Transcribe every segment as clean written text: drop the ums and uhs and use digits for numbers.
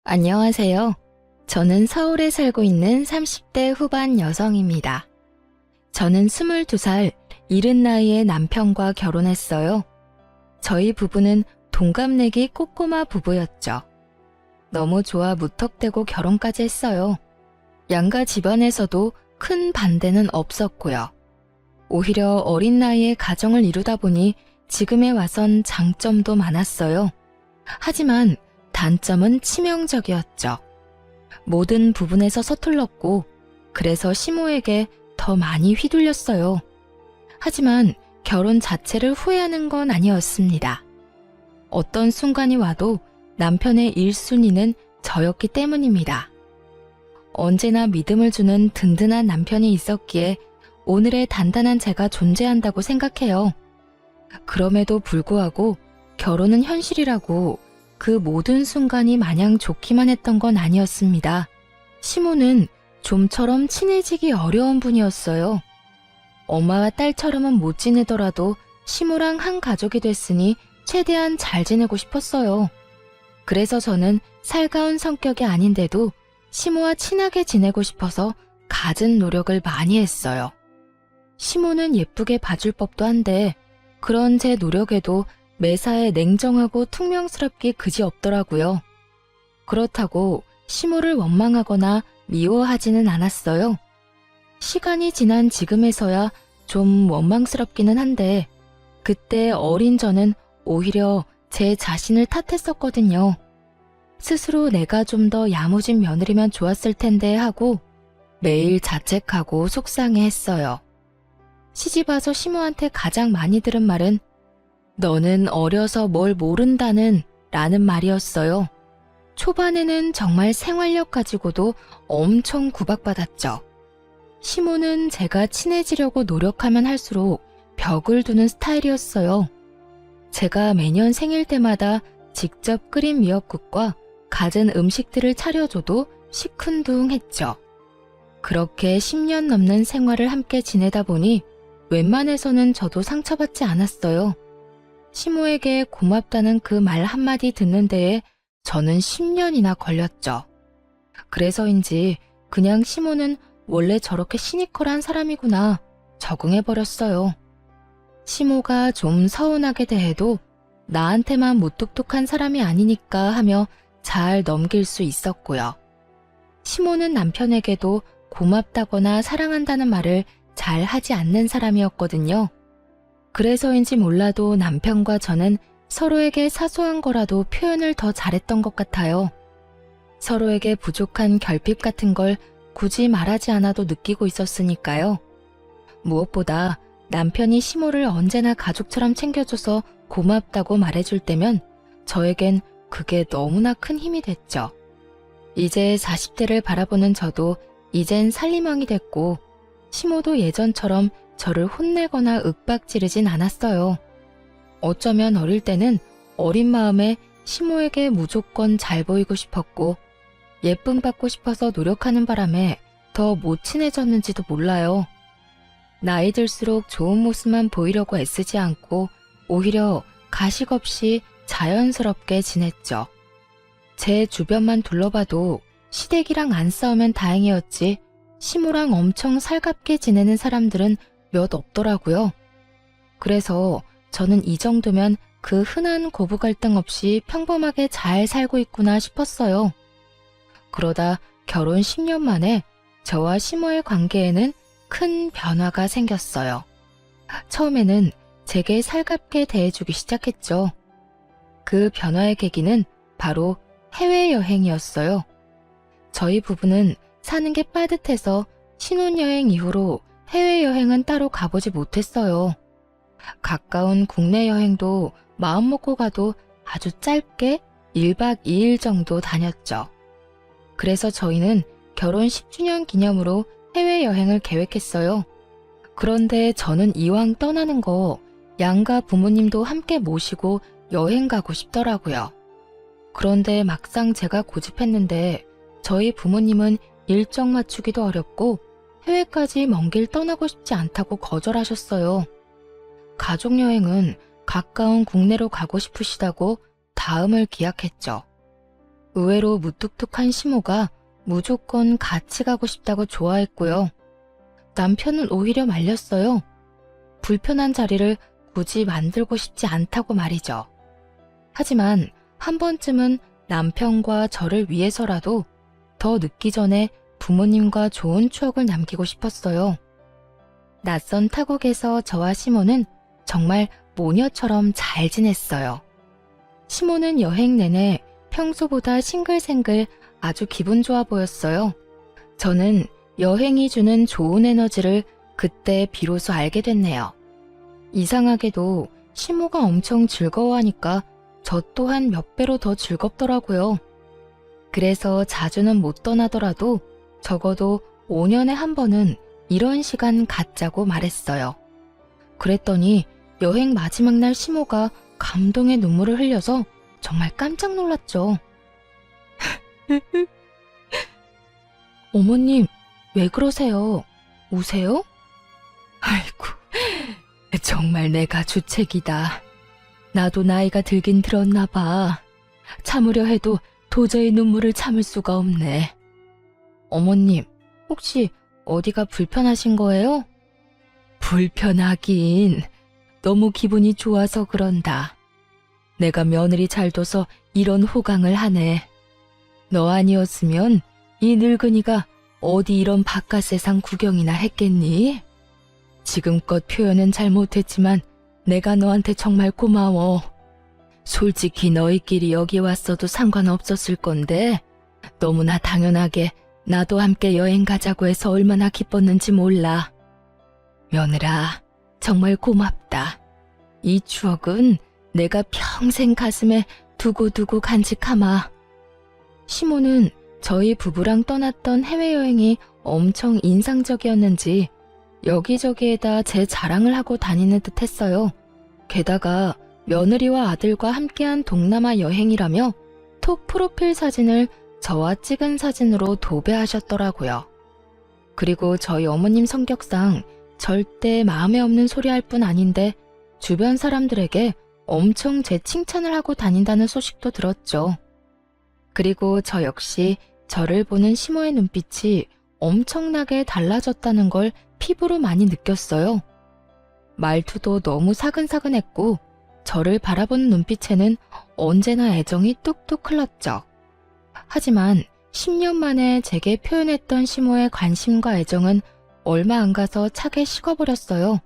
안녕하세요. 저는 서울에 살고 있는 30대 후반 여성입니다. 저는 22살, 이른 나이에 남편과 결혼했어요. 저희 부부는 동갑내기 꼬꼬마 부부였죠. 너무 좋아 무턱대고 결혼까지 했어요. 양가 집안에서도 큰 반대는 없었고요. 오히려 어린 나이에 가정을 이루다 보니 지금에 와선 장점도 많았어요. 하지만 단점은 치명적이었죠. 모든 부분에서 서툴렀고 그래서 시모에게 더 많이 휘둘렸어요. 하지만 결혼 자체를 후회하는 건 아니었습니다. 어떤 순간이 와도 남편의 1순위는 저였기 때문입니다. 언제나 믿음을 주는 든든한 남편이 있었기에 오늘의 단단한 제가 존재한다고 생각해요. 그럼에도 불구하고 결혼은 현실이라고 그 모든 순간이 마냥 좋기만 했던 건 아니었습니다. 시모는 좀처럼 친해지기 어려운 분이었어요. 엄마와 딸처럼은 못 지내더라도 시모랑 한 가족이 됐으니 최대한 잘 지내고 싶었어요. 그래서 저는 살가운 성격이 아닌데도 시모와 친하게 지내고 싶어서 갖은 노력을 많이 했어요. 시모는 예쁘게 봐줄 법도 한데 그런 제 노력에도 매사에 냉정하고 퉁명스럽기 그지없더라고요. 그렇다고 시모를 원망하거나 미워하지는 않았어요. 시간이 지난 지금에서야 좀 원망스럽기는 한데 그때 어린 저는 오히려 제 자신을 탓했었거든요. 스스로 내가 좀 더 야무진 며느리면 좋았을 텐데 하고 매일 자책하고 속상해했어요. 시집와서 시모한테 가장 많이 들은 말은 너는 어려서 뭘 모른다는 라는 말이었어요. 초반에는 정말 생활력 가지고도 엄청 구박받았죠. 시모는 제가 친해지려고 노력하면 할수록 벽을 두는 스타일이었어요. 제가 매년 생일 때마다 직접 끓인 미역국과 갖은 음식들을 차려줘도 시큰둥했죠. 그렇게 10년 넘는 생활을 함께 지내다 보니 웬만해서는 저도 상처받지 않았어요. 시모에게 고맙다는 그 말 한마디 듣는 데에 저는 10년이나 걸렸죠. 그래서인지 그냥 시모는 원래 저렇게 시니컬한 사람이구나 적응해버렸어요. 시모가 좀 서운하게 대해도 나한테만 무뚝뚝한 사람이 아니니까 하며 잘 넘길 수 있었고요. 시모는 남편에게도 고맙다거나 사랑한다는 말을 잘 하지 않는 사람이었거든요. 그래서인지 몰라도 남편과 저는 서로에게 사소한 거라도 표현을 더 잘했던 것 같아요. 서로에게 부족한 결핍 같은 걸 굳이 말하지 않아도 느끼고 있었으니까요. 무엇보다 남편이 시모를 언제나 가족처럼 챙겨줘서 고맙다고 말해줄 때면 저에겐 그게 너무나 큰 힘이 됐죠. 이제 40대를 바라보는 저도 이젠 살림왕이 됐고 시모도 예전처럼 저를 혼내거나 윽박지르진 않았어요. 어쩌면 어릴 때는 어린 마음에 시모에게 무조건 잘 보이고 싶었고 예쁨 받고 싶어서 노력하는 바람에 더 못 친해졌는지도 몰라요. 나이 들수록 좋은 모습만 보이려고 애쓰지 않고 오히려 가식 없이 자연스럽게 지냈죠. 제 주변만 둘러봐도 시댁이랑 안 싸우면 다행이었지 시모랑 엄청 살갑게 지내는 사람들은 몇 없더라고요. 그래서 저는 이 정도면 그 흔한 고부 갈등 없이 평범하게 잘 살고 있구나 싶었어요. 그러다 결혼 10년 만에 저와 시모의 관계에는 큰 변화가 생겼어요. 처음에는 제게 살갑게 대해주기 시작했죠. 그 변화의 계기는 바로 해외여행이었어요. 저희 부부는 사는 게 빠듯해서 신혼여행 이후로 해외여행은 따로 가보지 못했어요. 가까운 국내 여행도 마음 먹고 가도 아주 짧게 1박 2일 정도 다녔죠. 그래서 저희는 결혼 10주년 기념으로 해외여행을 계획했어요. 그런데 저는 이왕 떠나는 거 양가 부모님도 함께 모시고 여행 가고 싶더라고요. 그런데 막상 제가 고집했는데 저희 부모님은 일정 맞추기도 어렵고 해외까지 먼 길 떠나고 싶지 않다고 거절하셨어요. 가족여행은 가까운 국내로 가고 싶으시다고 다음을 기약했죠. 의외로 무뚝뚝한 시모가 무조건 같이 가고 싶다고 좋아했고요. 남편은 오히려 말렸어요. 불편한 자리를 굳이 만들고 싶지 않다고 말이죠. 하지만 한 번쯤은 남편과 저를 위해서라도 더 늦기 전에 부모님과 좋은 추억을 남기고 싶었어요. 낯선 타국에서 저와 시모는 정말 모녀처럼 잘 지냈어요. 시모는 여행 내내 평소보다 싱글생글 아주 기분 좋아 보였어요. 저는 여행이 주는 좋은 에너지를 그때 비로소 알게 됐네요. 이상하게도 시모가 엄청 즐거워하니까 저 또한 몇 배로 더 즐겁더라고요. 그래서 자주는 못 떠나더라도 적어도 5년에 한 번은 이런 시간 갖자고 말했어요. 그랬더니 여행 마지막 날 시모가 감동의 눈물을 흘려서 정말 깜짝 놀랐죠. 어머님, 왜 그러세요? 우세요? 아이고, 정말 내가 주책이다. 나도 나이가 들긴 들었나 봐. 참으려 해도 도저히 눈물을 참을 수가 없네. 어머님, 혹시 어디가 불편하신 거예요? 불편하긴. 너무 기분이 좋아서 그런다. 내가 며느리 잘 둬서 이런 호강을 하네. 너 아니었으면 이 늙은이가 어디 이런 바깥 세상 구경이나 했겠니? 지금껏 표현은 잘 못했지만 내가 너한테 정말 고마워. 솔직히 너희끼리 여기 왔어도 상관없었을 건데 너무나 당연하게 나도 함께 여행 가자고 해서 얼마나 기뻤는지 몰라. 며느라, 정말 고맙다. 이 추억은 내가 평생 가슴에 두고두고 간직하마. 시모는 저희 부부랑 떠났던 해외여행이 엄청 인상적이었는지 여기저기에다 제 자랑을 하고 다니는 듯 했어요. 게다가 며느리와 아들과 함께한 동남아 여행이라며 톡 프로필 사진을 저와 찍은 사진으로 도배하셨더라고요. 그리고 저희 어머님 성격상 절대 마음에 없는 소리 할 뿐 아닌데 주변 사람들에게 엄청 제 칭찬을 하고 다닌다는 소식도 들었죠. 그리고 저 역시 저를 보는 시모의 눈빛이 엄청나게 달라졌다는 걸 피부로 많이 느꼈어요. 말투도 너무 사근사근했고 저를 바라보는 눈빛에는 언제나 애정이 뚝뚝 흘렀죠. 하지만 10년 만에 제게 표현했던 시모의 관심과 애정은 얼마 안 가서 차게 식어버렸어요.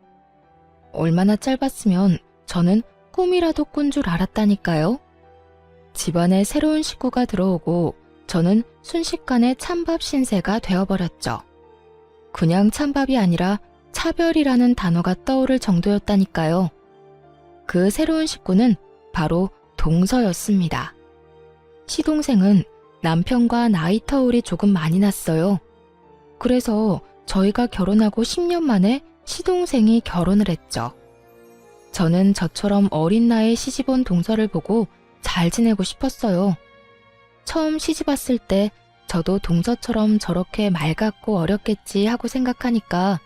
얼마나 짧았으면 저는 꿈이라도 꾼 줄 알았다니까요. 집안에 새로운 식구가 들어오고 저는 순식간에 찬밥 신세가 되어버렸죠. 그냥 찬밥이 아니라 차별이라는 단어가 떠오를 정도였다니까요. 그 새로운 식구는 바로 동서였습니다. 시동생은 남편과 나이 터울이 조금 많이 났어요. 그래서 저희가 결혼하고 10년 만에 시동생이 결혼을 했죠. 저는 저처럼 어린 나이에 시집온 동서를 보고 잘 지내고 싶었어요. 처음 시집 왔을 때 저도 동서처럼 저렇게 맑았고 어렸겠지 하고 생각하니까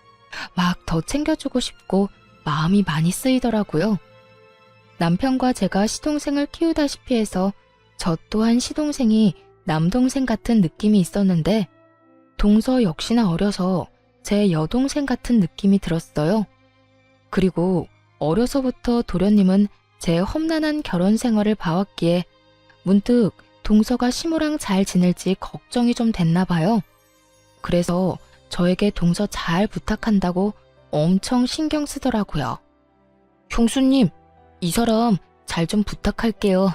막 더 챙겨주고 싶고 마음이 많이 쓰이더라고요. 남편과 제가 시동생을 키우다시피 해서 저 또한 시동생이 남동생 같은 느낌이 있었는데 동서 역시나 어려서 제 여동생 같은 느낌이 들었어요. 그리고 어려서부터 도련님은 제 험난한 결혼 생활을 봐왔기에 문득 동서가 시모랑 잘 지낼지 걱정이 좀 됐나 봐요. 그래서 저에게 동서 잘 부탁한다고 엄청 신경 쓰더라고요. 형수님, 이 사람 잘 좀 부탁할게요.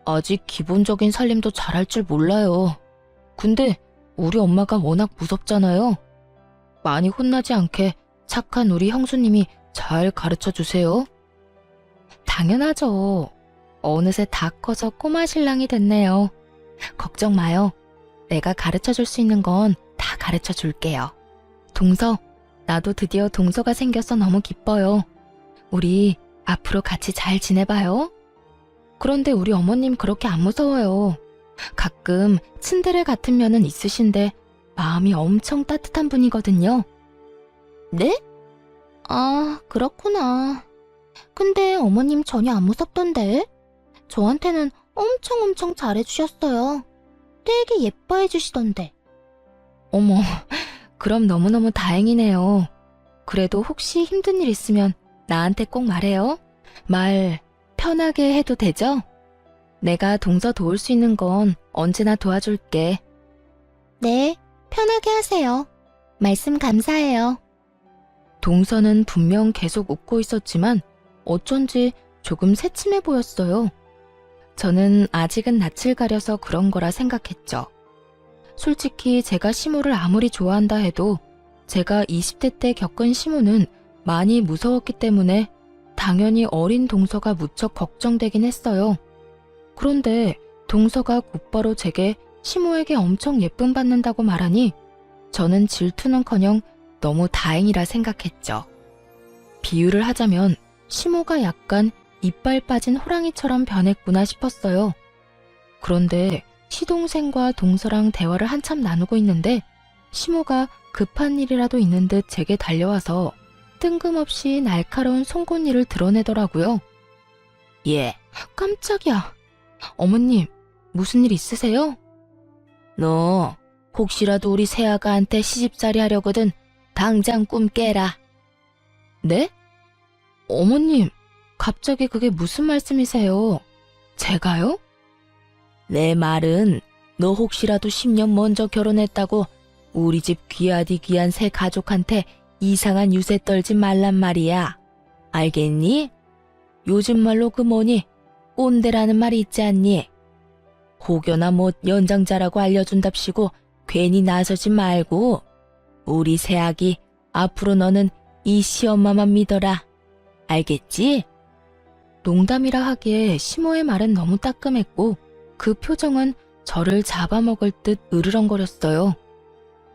아직 기본적인 살림도 잘할 줄 몰라요. 근데 우리 엄마가 워낙 무섭잖아요. 많이 혼나지 않게 착한 우리 형수님이 잘 가르쳐 주세요. 당연하죠. 어느새 다 커서 꼬마 신랑이 됐네요. 걱정 마요. 내가 가르쳐 줄 수 있는 건 다 가르쳐 줄게요. 동서, 나도 드디어 동서가 생겨서 너무 기뻐요. 우리 앞으로 같이 잘 지내봐요. 그런데 우리 어머님 그렇게 안 무서워요. 가끔 츤데레 같은 면은 있으신데 마음이 엄청 따뜻한 분이거든요. 네? 아, 그렇구나. 근데 어머님 전혀 안 무섭던데? 저한테는 엄청 잘해주셨어요. 되게 예뻐해주시던데. 어머, 그럼 너무너무 다행이네요. 그래도 혹시 힘든 일 있으면 나한테 꼭 말해요. 말 편하게 해도 되죠? 내가 동서 도울 수 있는 건 언제나 도와줄게. 네, 편하게 하세요. 말씀 감사해요. 동서는 분명 계속 웃고 있었지만 어쩐지 조금 새침해 보였어요. 저는 아직은 낯을 가려서 그런 거라 생각했죠. 솔직히 제가 시모를 아무리 좋아한다 해도 제가 20대 때 겪은 시모는 많이 무서웠기 때문에 당연히 어린 동서가 무척 걱정되긴 했어요. 그런데 동서가 곧바로 제게 시모에게 엄청 예쁨 받는다고 말하니 저는 질투는커녕 너무 다행이라 생각했죠. 비유를 하자면 시모가 약간 이빨 빠진 호랑이처럼 변했구나 싶었어요. 그런데 시동생과 동서랑 대화를 한참 나누고 있는데 시모가 급한 일이라도 있는 듯 제게 달려와서 뜬금없이 날카로운 송곳니를 드러내더라고요. 예, 깜짝이야. 어머님, 무슨 일 있으세요? 너 혹시라도 우리 새아가한테 시집살이 하려거든 당장 꿈 깨라. 네? 어머님, 갑자기 그게 무슨 말씀이세요? 제가요? 내 말은 너 혹시라도 10년 먼저 결혼했다고 우리 집 귀하디 귀한 새 가족한테 이상한 유세 떨지 말란 말이야. 알겠니? 요즘 말로 그 뭐니 꼰대라는 말이 있지 않니? 혹여나 못 연장자라고 알려준답시고 괜히 나서지 말고 우리 새아기 앞으로 너는 이 시엄마만 믿어라. 알겠지? 농담이라 하기에 시모의 말은 너무 따끔했고 그 표정은 저를 잡아먹을 듯 으르렁거렸어요.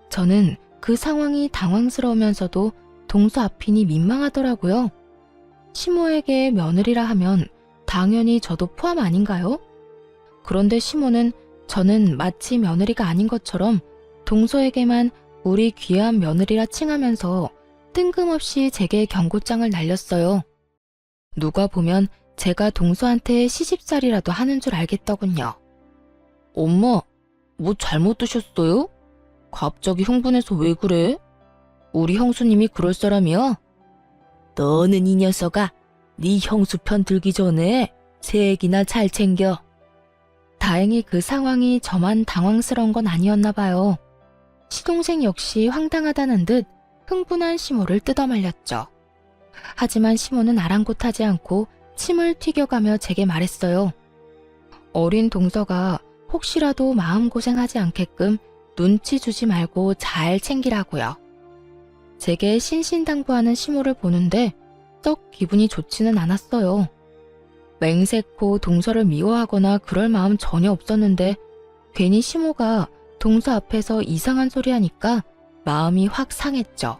저는 그 상황이 당황스러우면서도 동서 앞이니 민망하더라고요. 시모에게 며느리라 하면 당연히 저도 포함 아닌가요? 그런데 시모는 저는 마치 며느리가 아닌 것처럼 동서에게만 우리 귀한 며느리라 칭하면서 뜬금없이 제게 경고장을 날렸어요. 누가 보면 제가 동서한테 시집살이라도 하는 줄 알겠더군요. 엄마, 뭐 잘못 드셨어요? 갑자기 흥분해서 왜 그래? 우리 형수님이 그럴 사람이야? 너는 이 녀석아, 네 형수 편 들기 전에 새애기나 잘 챙겨. 다행히 그 상황이 저만 당황스러운 건 아니었나 봐요. 시동생 역시 황당하다는 듯 흥분한 시모를 뜯어말렸죠. 하지만 시모는 아랑곳하지 않고 침을 튀겨가며 제게 말했어요. 어린 동서가 혹시라도 마음고생하지 않게끔 눈치 주지 말고 잘 챙기라고요. 제게 신신당부하는 시모를 보는데 썩 기분이 좋지는 않았어요. 맹세코 동서를 미워하거나 그럴 마음 전혀 없었는데 괜히 시모가 동서 앞에서 이상한 소리 하니까 마음이 확 상했죠.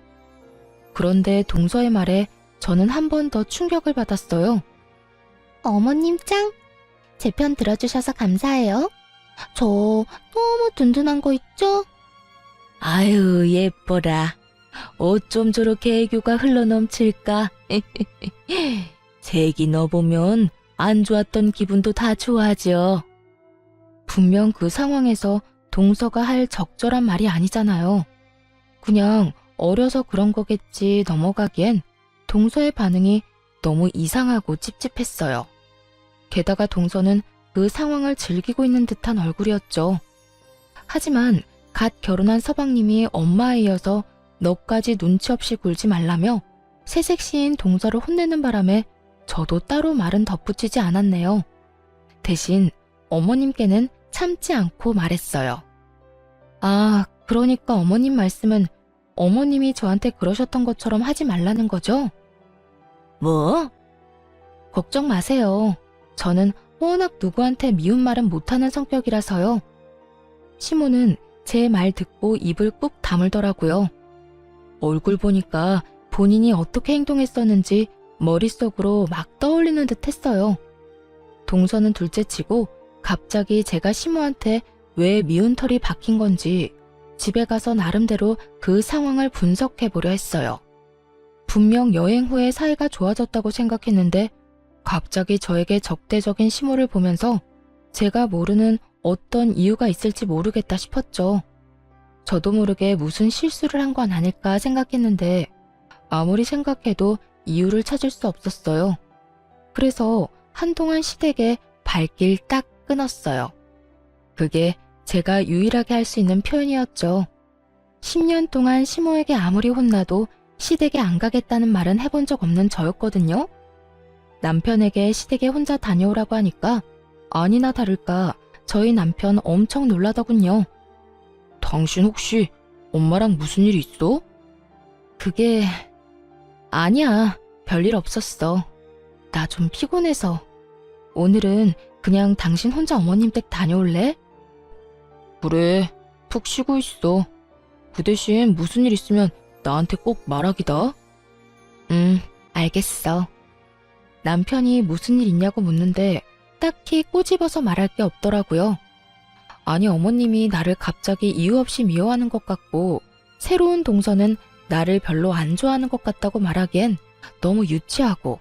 그런데 동서의 말에 저는 한 번 더 충격을 받았어요. 어머님 짱! 제 편 들어주셔서 감사해요. 저 너무 든든한 거 있죠? 아유, 예뻐라. 어쩜 저렇게 애교가 흘러넘칠까? 색이 너 보면 안 좋았던 기분도 다 좋아져. 분명 그 상황에서 동서가 할 적절한 말이 아니잖아요. 그냥 어려서 그런 거겠지 넘어가기엔 동서의 반응이 너무 이상하고 찝찝했어요. 게다가 동서는 그 상황을 즐기고 있는 듯한 얼굴이었죠. 하지만 갓 결혼한 서방님이 엄마에 이어서 너까지 눈치 없이 굴지 말라며 새색시인 동서를 혼내는 바람에 저도 따로 말은 덧붙이지 않았네요. 대신 어머님께는 참지 않고 말했어요. 아, 그러니까 어머님 말씀은 어머님이 저한테 그러셨던 것처럼 하지 말라는 거죠? 뭐? 걱정 마세요. 저는 워낙 누구한테 미운 말은 못하는 성격이라서요. 시모는 제 말 듣고 입을 꾹 다물더라고요. 얼굴 보니까 본인이 어떻게 행동했었는지 머릿속으로 막 떠올리는 듯 했어요. 동서는 둘째치고 갑자기 제가 시모한테 왜 미운 털이 박힌 건지 집에 가서 나름대로 그 상황을 분석해보려 했어요. 분명 여행 후에 사이가 좋아졌다고 생각했는데 갑자기 저에게 적대적인 시모를 보면서 제가 모르는 어떤 이유가 있을지 모르겠다 싶었죠. 저도 모르게 무슨 실수를 한 건 아닐까 생각했는데 아무리 생각해도 이유를 찾을 수 없었어요. 그래서 한동안 시댁에 발길 딱 끊었어요. 그게 제가 유일하게 할 수 있는 표현이었죠. 10년 동안 시모에게 아무리 혼나도 시댁에 안 가겠다는 말은 해본 적 없는 저였거든요. 남편에게 시댁에 혼자 다녀오라고 하니까 아니나 다를까 저희 남편 엄청 놀라더군요. 당신 혹시 엄마랑 무슨 일 있어? 그게... 아니야, 별일 없었어. 나 좀 피곤해서. 오늘은 그냥 당신 혼자 어머님 댁 다녀올래? 그래, 푹 쉬고 있어. 그 대신 무슨 일 있으면 나한테 꼭 말하기다. 알겠어. 남편이 무슨 일 있냐고 묻는데 딱히 꼬집어서 말할 게 없더라고요. 아니, 어머님이 나를 갑자기 이유 없이 미워하는 것 같고 새로운 동서는 나를 별로 안 좋아하는 것 같다고 말하기엔 너무 유치하고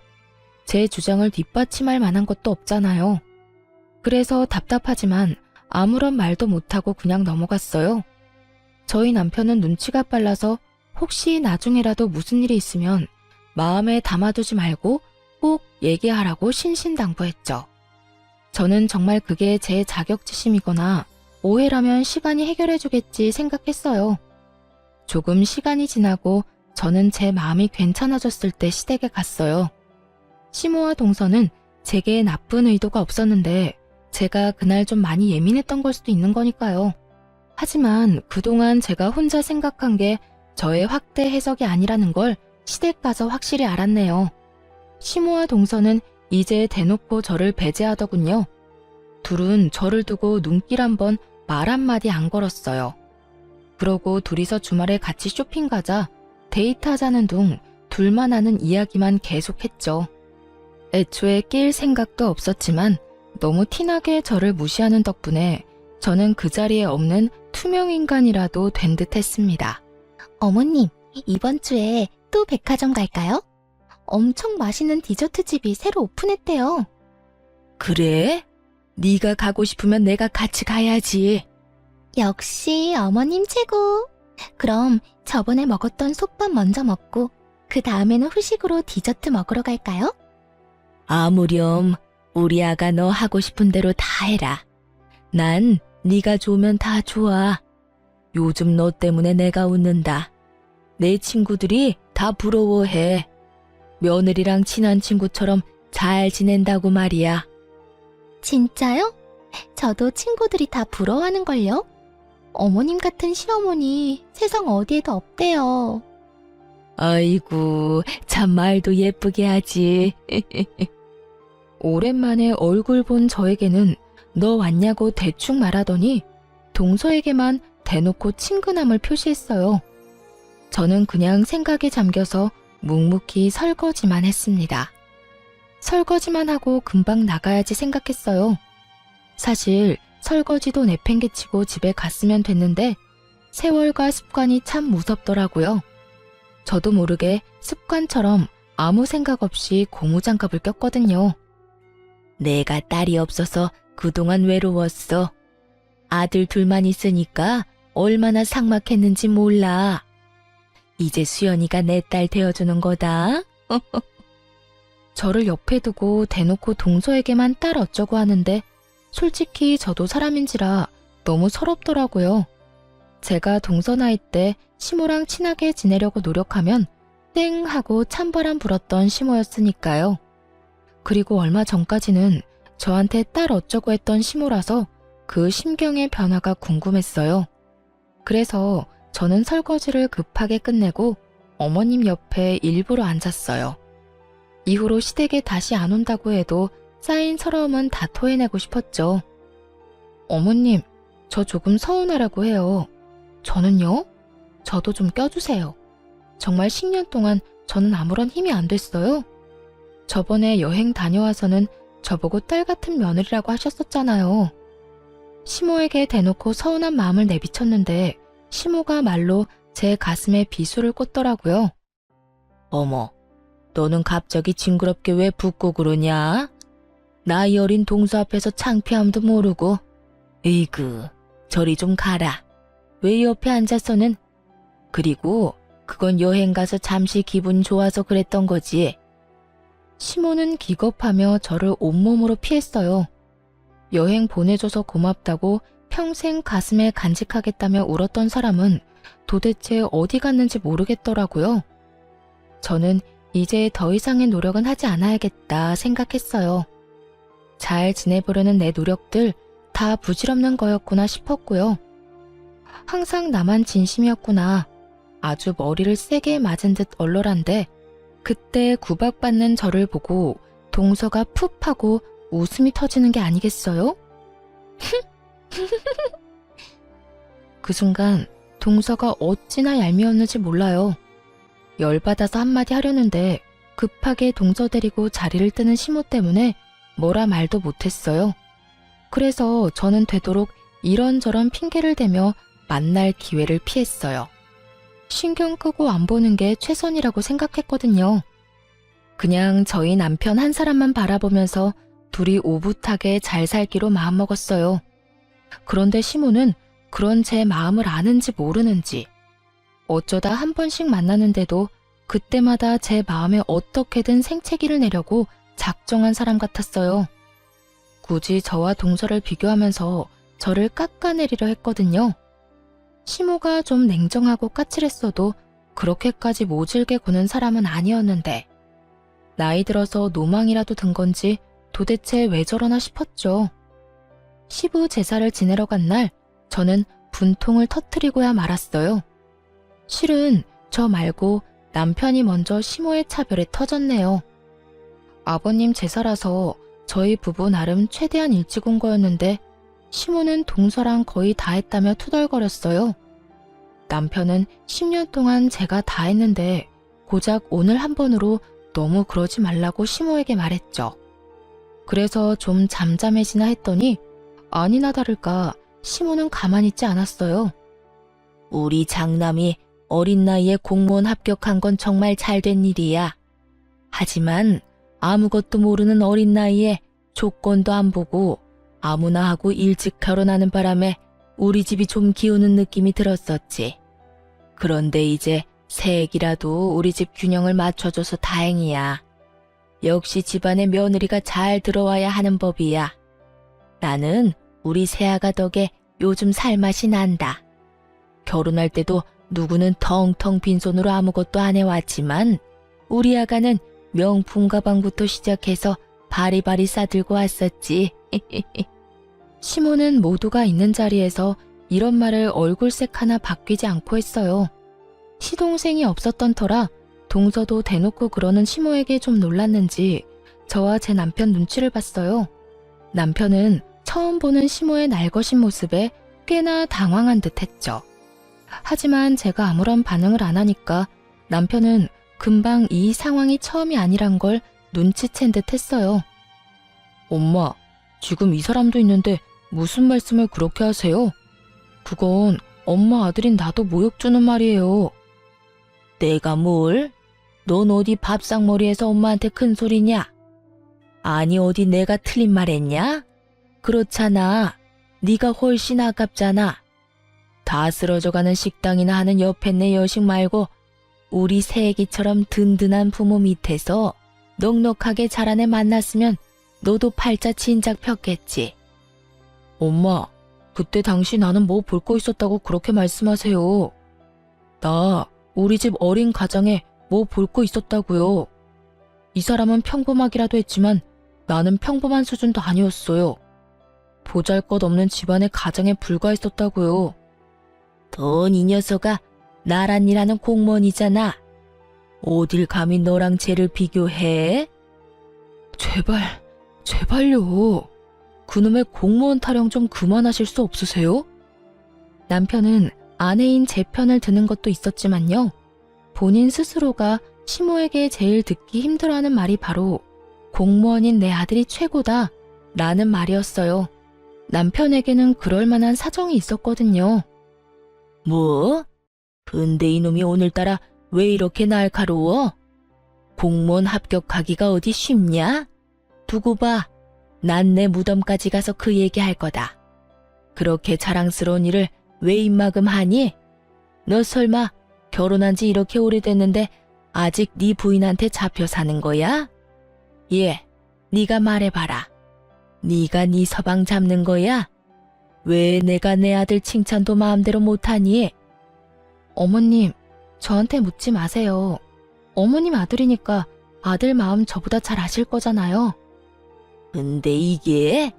제 주장을 뒷받침할 만한 것도 없잖아요. 그래서 답답하지만 아무런 말도 못하고 그냥 넘어갔어요. 저희 남편은 눈치가 빨라서 혹시 나중에라도 무슨 일이 있으면 마음에 담아두지 말고 꼭 얘기하라고 신신당부했죠. 저는 정말 그게 제 자격지심이거나 오해라면 시간이 해결해주겠지 생각했어요. 조금 시간이 지나고 저는 제 마음이 괜찮아졌을 때 시댁에 갔어요. 시모와 동서는 제게 나쁜 의도가 없었는데 제가 그날 좀 많이 예민했던 걸 수도 있는 거니까요. 하지만 그동안 제가 혼자 생각한 게 저의 확대 해석이 아니라는 걸 시댁 가서 확실히 알았네요. 시모와 동서는 이제 대놓고 저를 배제하더군요. 둘은 저를 두고 눈길 한번 말 한마디 안 걸었어요. 그러고 둘이서 주말에 같이 쇼핑 가자, 데이트하자는 둥 둘만 하는 이야기만 계속했죠. 애초에 낄 생각도 없었지만 너무 티나게 저를 무시하는 덕분에 저는 그 자리에 없는 투명인간이라도 된 듯 했습니다. 어머님, 이번 주에 또 백화점 갈까요? 엄청 맛있는 디저트 집이 새로 오픈했대요. 그래? 네가 가고 싶으면 내가 같이 가야지. 역시 어머님 최고. 그럼 저번에 먹었던 솥밥 먼저 먹고 그 다음에는 후식으로 디저트 먹으러 갈까요? 아무렴, 우리 아가 너 하고 싶은 대로 다 해라. 난 네가 좋으면 다 좋아. 요즘 너 때문에 내가 웃는다. 내 친구들이 다 부러워해. 며느리랑 친한 친구처럼 잘 지낸다고 말이야. 진짜요? 저도 친구들이 다 부러워하는걸요? 어머님 같은 시어머니 세상 어디에도 없대요. 아이고, 참 말도 예쁘게 하지. 오랜만에 얼굴 본 저에게는 너 왔냐고 대충 말하더니 동서에게만 대놓고 친근함을 표시했어요. 저는 그냥 생각에 잠겨서 묵묵히 설거지만 했습니다. 설거지만 하고 금방 나가야지 생각했어요. 사실 설거지도 내팽개치고 집에 갔으면 됐는데 세월과 습관이 참 무섭더라고요. 저도 모르게 습관처럼 아무 생각 없이 고무장갑을 꼈거든요. 내가 딸이 없어서 그동안 외로웠어. 아들 둘만 있으니까 얼마나 삭막했는지 몰라. 이제 수연이가 내 딸 되어주는 거다. 저를 옆에 두고 대놓고 동서에게만 딸 어쩌고 하는데 솔직히 저도 사람인지라 너무 서럽더라고요. 제가 동서 나이 때 시모랑 친하게 지내려고 노력하면 땡 하고 찬바람 불었던 시모였으니까요. 그리고 얼마 전까지는 저한테 딸 어쩌고 했던 시모라서 그 심경의 변화가 궁금했어요. 그래서 저는 설거지를 급하게 끝내고 어머님 옆에 일부러 앉았어요. 이후로 시댁에 다시 안 온다고 해도 쌓인 서러움은 다 토해내고 싶었죠. 어머님, 저 조금 서운하라고 해요. 저는요? 저도 좀 껴주세요. 정말 10년 동안 저는 아무런 힘이 안 됐어요. 저번에 여행 다녀와서는 저보고 딸 같은 며느리라고 하셨었잖아요. 시모에게 대놓고 서운한 마음을 내비쳤는데 시모가 말로 제 가슴에 비수를 꽂더라고요. 어머, 너는 갑자기 징그럽게 왜 붓고 그러냐? 나이 어린 동서 앞에서 창피함도 모르고. 으이그, 저리 좀 가라. 왜 옆에 앉아서는. 그리고 그건 여행 가서 잠시 기분 좋아서 그랬던 거지. 시모는 기겁하며 저를 온몸으로 피했어요. 여행 보내줘서 고맙다고 평생 가슴에 간직하겠다며 울었던 사람은 도대체 어디 갔는지 모르겠더라고요. 저는 이제 더 이상의 노력은 하지 않아야겠다 생각했어요. 잘 지내보려는 내 노력들 다 부질없는 거였구나 싶었고요. 항상 나만 진심이었구나. 아주 머리를 세게 맞은 듯 얼얼한데 그때 구박받는 저를 보고 동서가 푹 하고 웃음이 터지는 게 아니겠어요? 그 순간 동서가 어찌나 얄미웠는지 몰라요. 열받아서 한마디 하려는데 급하게 동서 데리고 자리를 뜨는 시모 때문에 뭐라 말도 못했어요. 그래서 저는 되도록 이런저런 핑계를 대며 만날 기회를 피했어요. 신경 끄고 안 보는 게 최선이라고 생각했거든요. 그냥 저희 남편 한 사람만 바라보면서 둘이 오붓하게 잘 살기로 마음먹었어요. 그런데 시모는 그런 제 마음을 아는지 모르는지 어쩌다 한 번씩 만나는데도 그때마다 제 마음에 어떻게든 생채기를 내려고 작정한 사람 같았어요. 굳이 저와 동서를 비교하면서 저를 깎아내리려 했거든요. 시모가 좀 냉정하고 까칠했어도 그렇게까지 모질게 구는 사람은 아니었는데 나이 들어서 노망이라도 든 건지 도대체 왜 저러나 싶었죠. 시부 제사를 지내러 간 날 저는 분통을 터뜨리고야 말았어요. 실은 저 말고 남편이 먼저 시모의 차별에 터졌네요. 아버님 제사라서 저희 부부 나름 최대한 일찍 온 거였는데 시모는 동서랑 거의 다 했다며 투덜거렸어요. 남편은 10년 동안 제가 다 했는데 고작 오늘 한 번으로 너무 그러지 말라고 시모에게 말했죠. 그래서 좀 잠잠해지나 했더니 아니나 다를까 시모는 가만히 있지 않았어요. 우리 장남이 어린 나이에 공무원 합격한 건 정말 잘된 일이야. 하지만 아무것도 모르는 어린 나이에 조건도 안 보고 아무나 하고 일찍 결혼하는 바람에 우리 집이 좀 기우는 느낌이 들었었지. 그런데 이제 새 애기라도 우리 집 균형을 맞춰줘서 다행이야. 역시 집안에 며느리가 잘 들어와야 하는 법이야. 나는 우리 새아가 덕에 요즘 살맛이 난다. 결혼할 때도 누구는 텅텅 빈손으로 아무것도 안 해왔지만 우리 아가는 명품 가방부터 시작해서 바리바리 싸들고 왔었지. 시모는 모두가 있는 자리에서 이런 말을 얼굴색 하나 바뀌지 않고 했어요. 시동생이 없었던 터라 동서도 대놓고 그러는 시모에게 좀 놀랐는지 저와 제 남편 눈치를 봤어요. 남편은 처음 보는 시모의 날것인 모습에 꽤나 당황한 듯 했죠. 하지만 제가 아무런 반응을 안 하니까 남편은 금방 이 상황이 처음이 아니란 걸 눈치챈 듯 했어요. 엄마, 지금 이 사람도 있는데 무슨 말씀을 그렇게 하세요? 그건 엄마 아들인 나도 모욕 주는 말이에요. 내가 뭘? 넌 어디 밥상머리에서 엄마한테 큰 소리냐? 아니 어디 내가 틀린 말 했냐? 그렇잖아. 네가 훨씬 아깝잖아. 다 쓰러져가는 식당이나 하는 옆에 내 여식 말고 우리 새애기처럼 든든한 부모 밑에서 넉넉하게 자란 애 만났으면 너도 팔자 진작 폈겠지. 엄마, 그때 당시 나는 뭐 볼 거 있었다고 그렇게 말씀하세요. 나 우리 집 어린 가장에 뭐 볼 거 있었다고요. 이 사람은 평범하기라도 했지만 나는 평범한 수준도 아니었어요. 보잘것없는 집안의 가장에 불과했었다고요. 넌 이 녀석아 나란 일하는 공무원이잖아. 어딜 감히 너랑 쟤를 비교해? 제발요. 그놈의 공무원 타령 좀 그만하실 수 없으세요? 남편은 아내인 제 편을 드는 것도 있었지만요. 본인 스스로가 시모에게 제일 듣기 힘들어하는 말이 바로 공무원인 내 아들이 최고다 라는 말이었어요. 남편에게는 그럴 만한 사정이 있었거든요. 뭐? 근데 이놈이 오늘따라 왜 이렇게 날카로워? 공무원 합격하기가 어디 쉽냐? 두고 봐. 난 내 무덤까지 가서 그 얘기할 거다. 그렇게 자랑스러운 일을 왜 입막음 하니? 너 설마 결혼한 지 이렇게 오래됐는데 아직 네 부인한테 잡혀 사는 거야? 예, 네가 말해봐라. 네가 네 서방 잡는 거야? 왜 내가 내 아들 칭찬도 마음대로 못하니? 어머님, 저한테 묻지 마세요. 어머님 아들이니까 아들 마음 저보다 잘 아실 거잖아요. 근데 이게?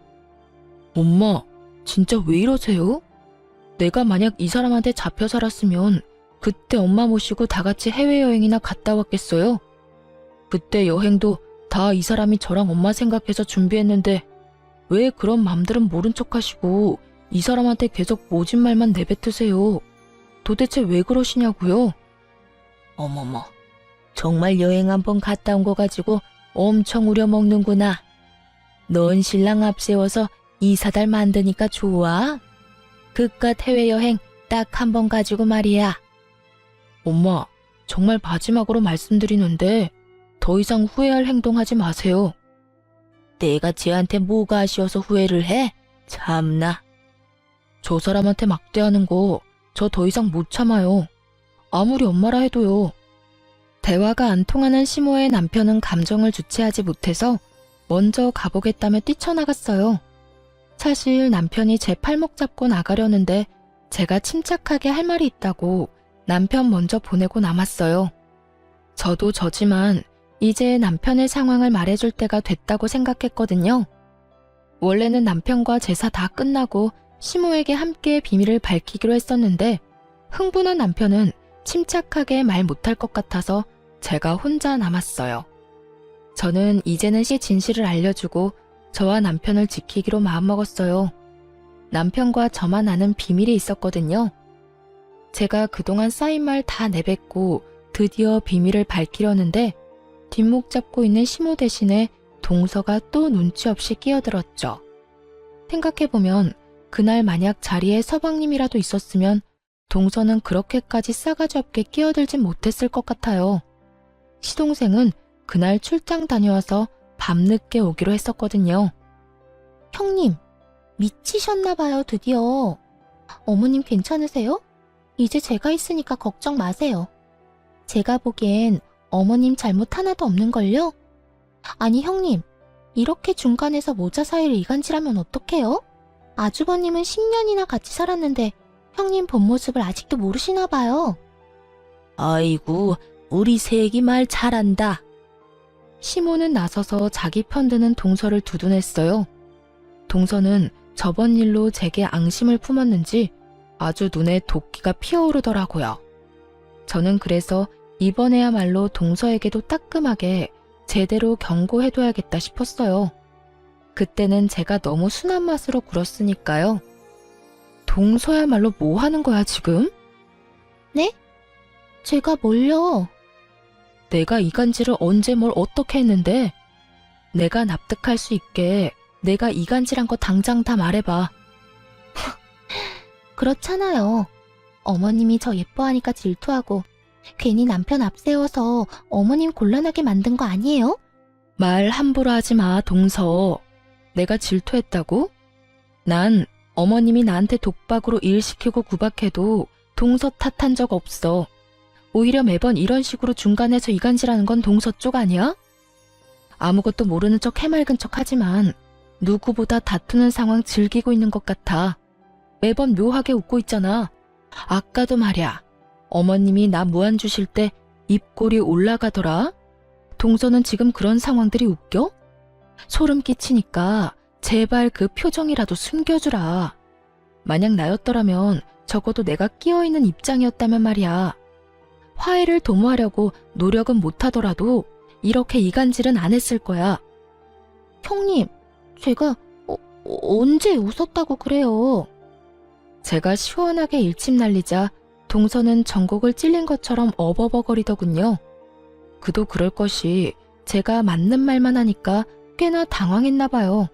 엄마, 진짜 왜 이러세요? 내가 만약 이 사람한테 잡혀 살았으면 그때 엄마 모시고 다 같이 해외여행이나 갔다 왔겠어요? 그때 여행도 다 이 사람이 저랑 엄마 생각해서 준비했는데 왜 그런 맘들은 모른 척 하시고 이 사람한테 계속 모진 말만 내뱉으세요? 도대체 왜 그러시냐고요? 어머머, 정말 여행 한번 갔다 온 거 가지고 엄청 우려먹는구나. 넌 신랑 앞세워서 이사달 만드니까 좋아? 그깟 해외여행 딱 한 번 가지고 말이야. 엄마, 정말 마지막으로 말씀드리는데 더 이상 후회할 행동하지 마세요. 내가 쟤한테 뭐가 아쉬워서 후회를 해? 참나. 저 사람한테 막대하는 거 저 더 이상 못 참아요. 아무리 엄마라 해도요. 대화가 안 통하는 시모의 남편은 감정을 주체하지 못해서 먼저 가보겠다며 뛰쳐나갔어요. 사실 남편이 제 팔목 잡고 나가려는데 제가 침착하게 할 말이 있다고 남편 먼저 보내고 남았어요. 저도 저지만 이제 남편의 상황을 말해줄 때가 됐다고 생각했거든요. 원래는 남편과 제사 다 끝나고 시모에게 함께 비밀을 밝히기로 했었는데 흥분한 남편은 침착하게 말 못할 것 같아서 제가 혼자 남았어요. 저는 이제는 진실을 알려주고 저와 남편을 지키기로 마음먹었어요. 남편과 저만 아는 비밀이 있었거든요. 제가 그동안 쌓인 말 다 내뱉고 드디어 비밀을 밝히려는데 뒷목 잡고 있는 시모 대신에 동서가 또 눈치 없이 끼어들었죠. 생각해보면 그날 만약 자리에 서방님이라도 있었으면 동서는 그렇게까지 싸가지 없게 끼어들진 못했을 것 같아요. 시동생은 그날 출장 다녀와서 밤늦게 오기로 했었거든요. 형님, 미치셨나봐요, 드디어. 어머님 괜찮으세요? 이제 제가 있으니까 걱정 마세요. 제가 보기엔 어머님 잘못 하나도 없는걸요? 아니 형님, 이렇게 중간에서 모자 사이를 이간질하면 어떡해요? 아주버님은 10년이나 같이 살았는데 형님 본 모습을 아직도 모르시나 봐요. 아이고, 우리 새끼 말 잘한다. 시모는 나서서 자기 편드는 동서를 두둔했어요. 동서는 저번 일로 제게 앙심을 품었는지 아주 눈에 도끼가 피어오르더라고요. 저는 그래서 이번에야말로 동서에게도 따끔하게 제대로 경고해둬야겠다 싶었어요. 그때는 제가 너무 순한 맛으로 굴었으니까요. 동서야말로 뭐 하는 거야 지금? 네? 제가 뭘요? 내가 이간질을 언제 뭘 어떻게 했는데? 내가 납득할 수 있게 내가 이간질한 거 당장 다 말해봐. 그렇잖아요. 어머님이 저 예뻐하니까 질투하고 괜히 남편 앞세워서 어머님 곤란하게 만든 거 아니에요? 말 함부로 하지 마, 동서. 내가 질투했다고? 난 어머님이 나한테 독박으로 일 시키고 구박해도 동서 탓한 적 없어. 오히려 매번 이런 식으로 중간에서 이간질하는 건 동서 쪽 아니야? 아무것도 모르는 척 해맑은 척 하지만 누구보다 다투는 상황 즐기고 있는 것 같아. 매번 묘하게 웃고 있잖아. 아까도 말이야. 어머님이 나 무안 주실 때 입꼬리 올라가더라. 동서는 지금 그런 상황들이 웃겨? 소름 끼치니까 제발 그 표정이라도 숨겨주라. 만약 나였더라면 적어도 내가 끼어있는 입장이었다면 말이야. 화해를 도모하려고 노력은 못하더라도 이렇게 이간질은 안 했을 거야. 형님, 제가 언제 웃었다고 그래요? 제가 시원하게 일침 날리자 동서는 전곡을 찔린 것처럼 어버버거리더군요. 그도 그럴 것이 제가 맞는 말만 하니까 꽤나 당황했나 봐요.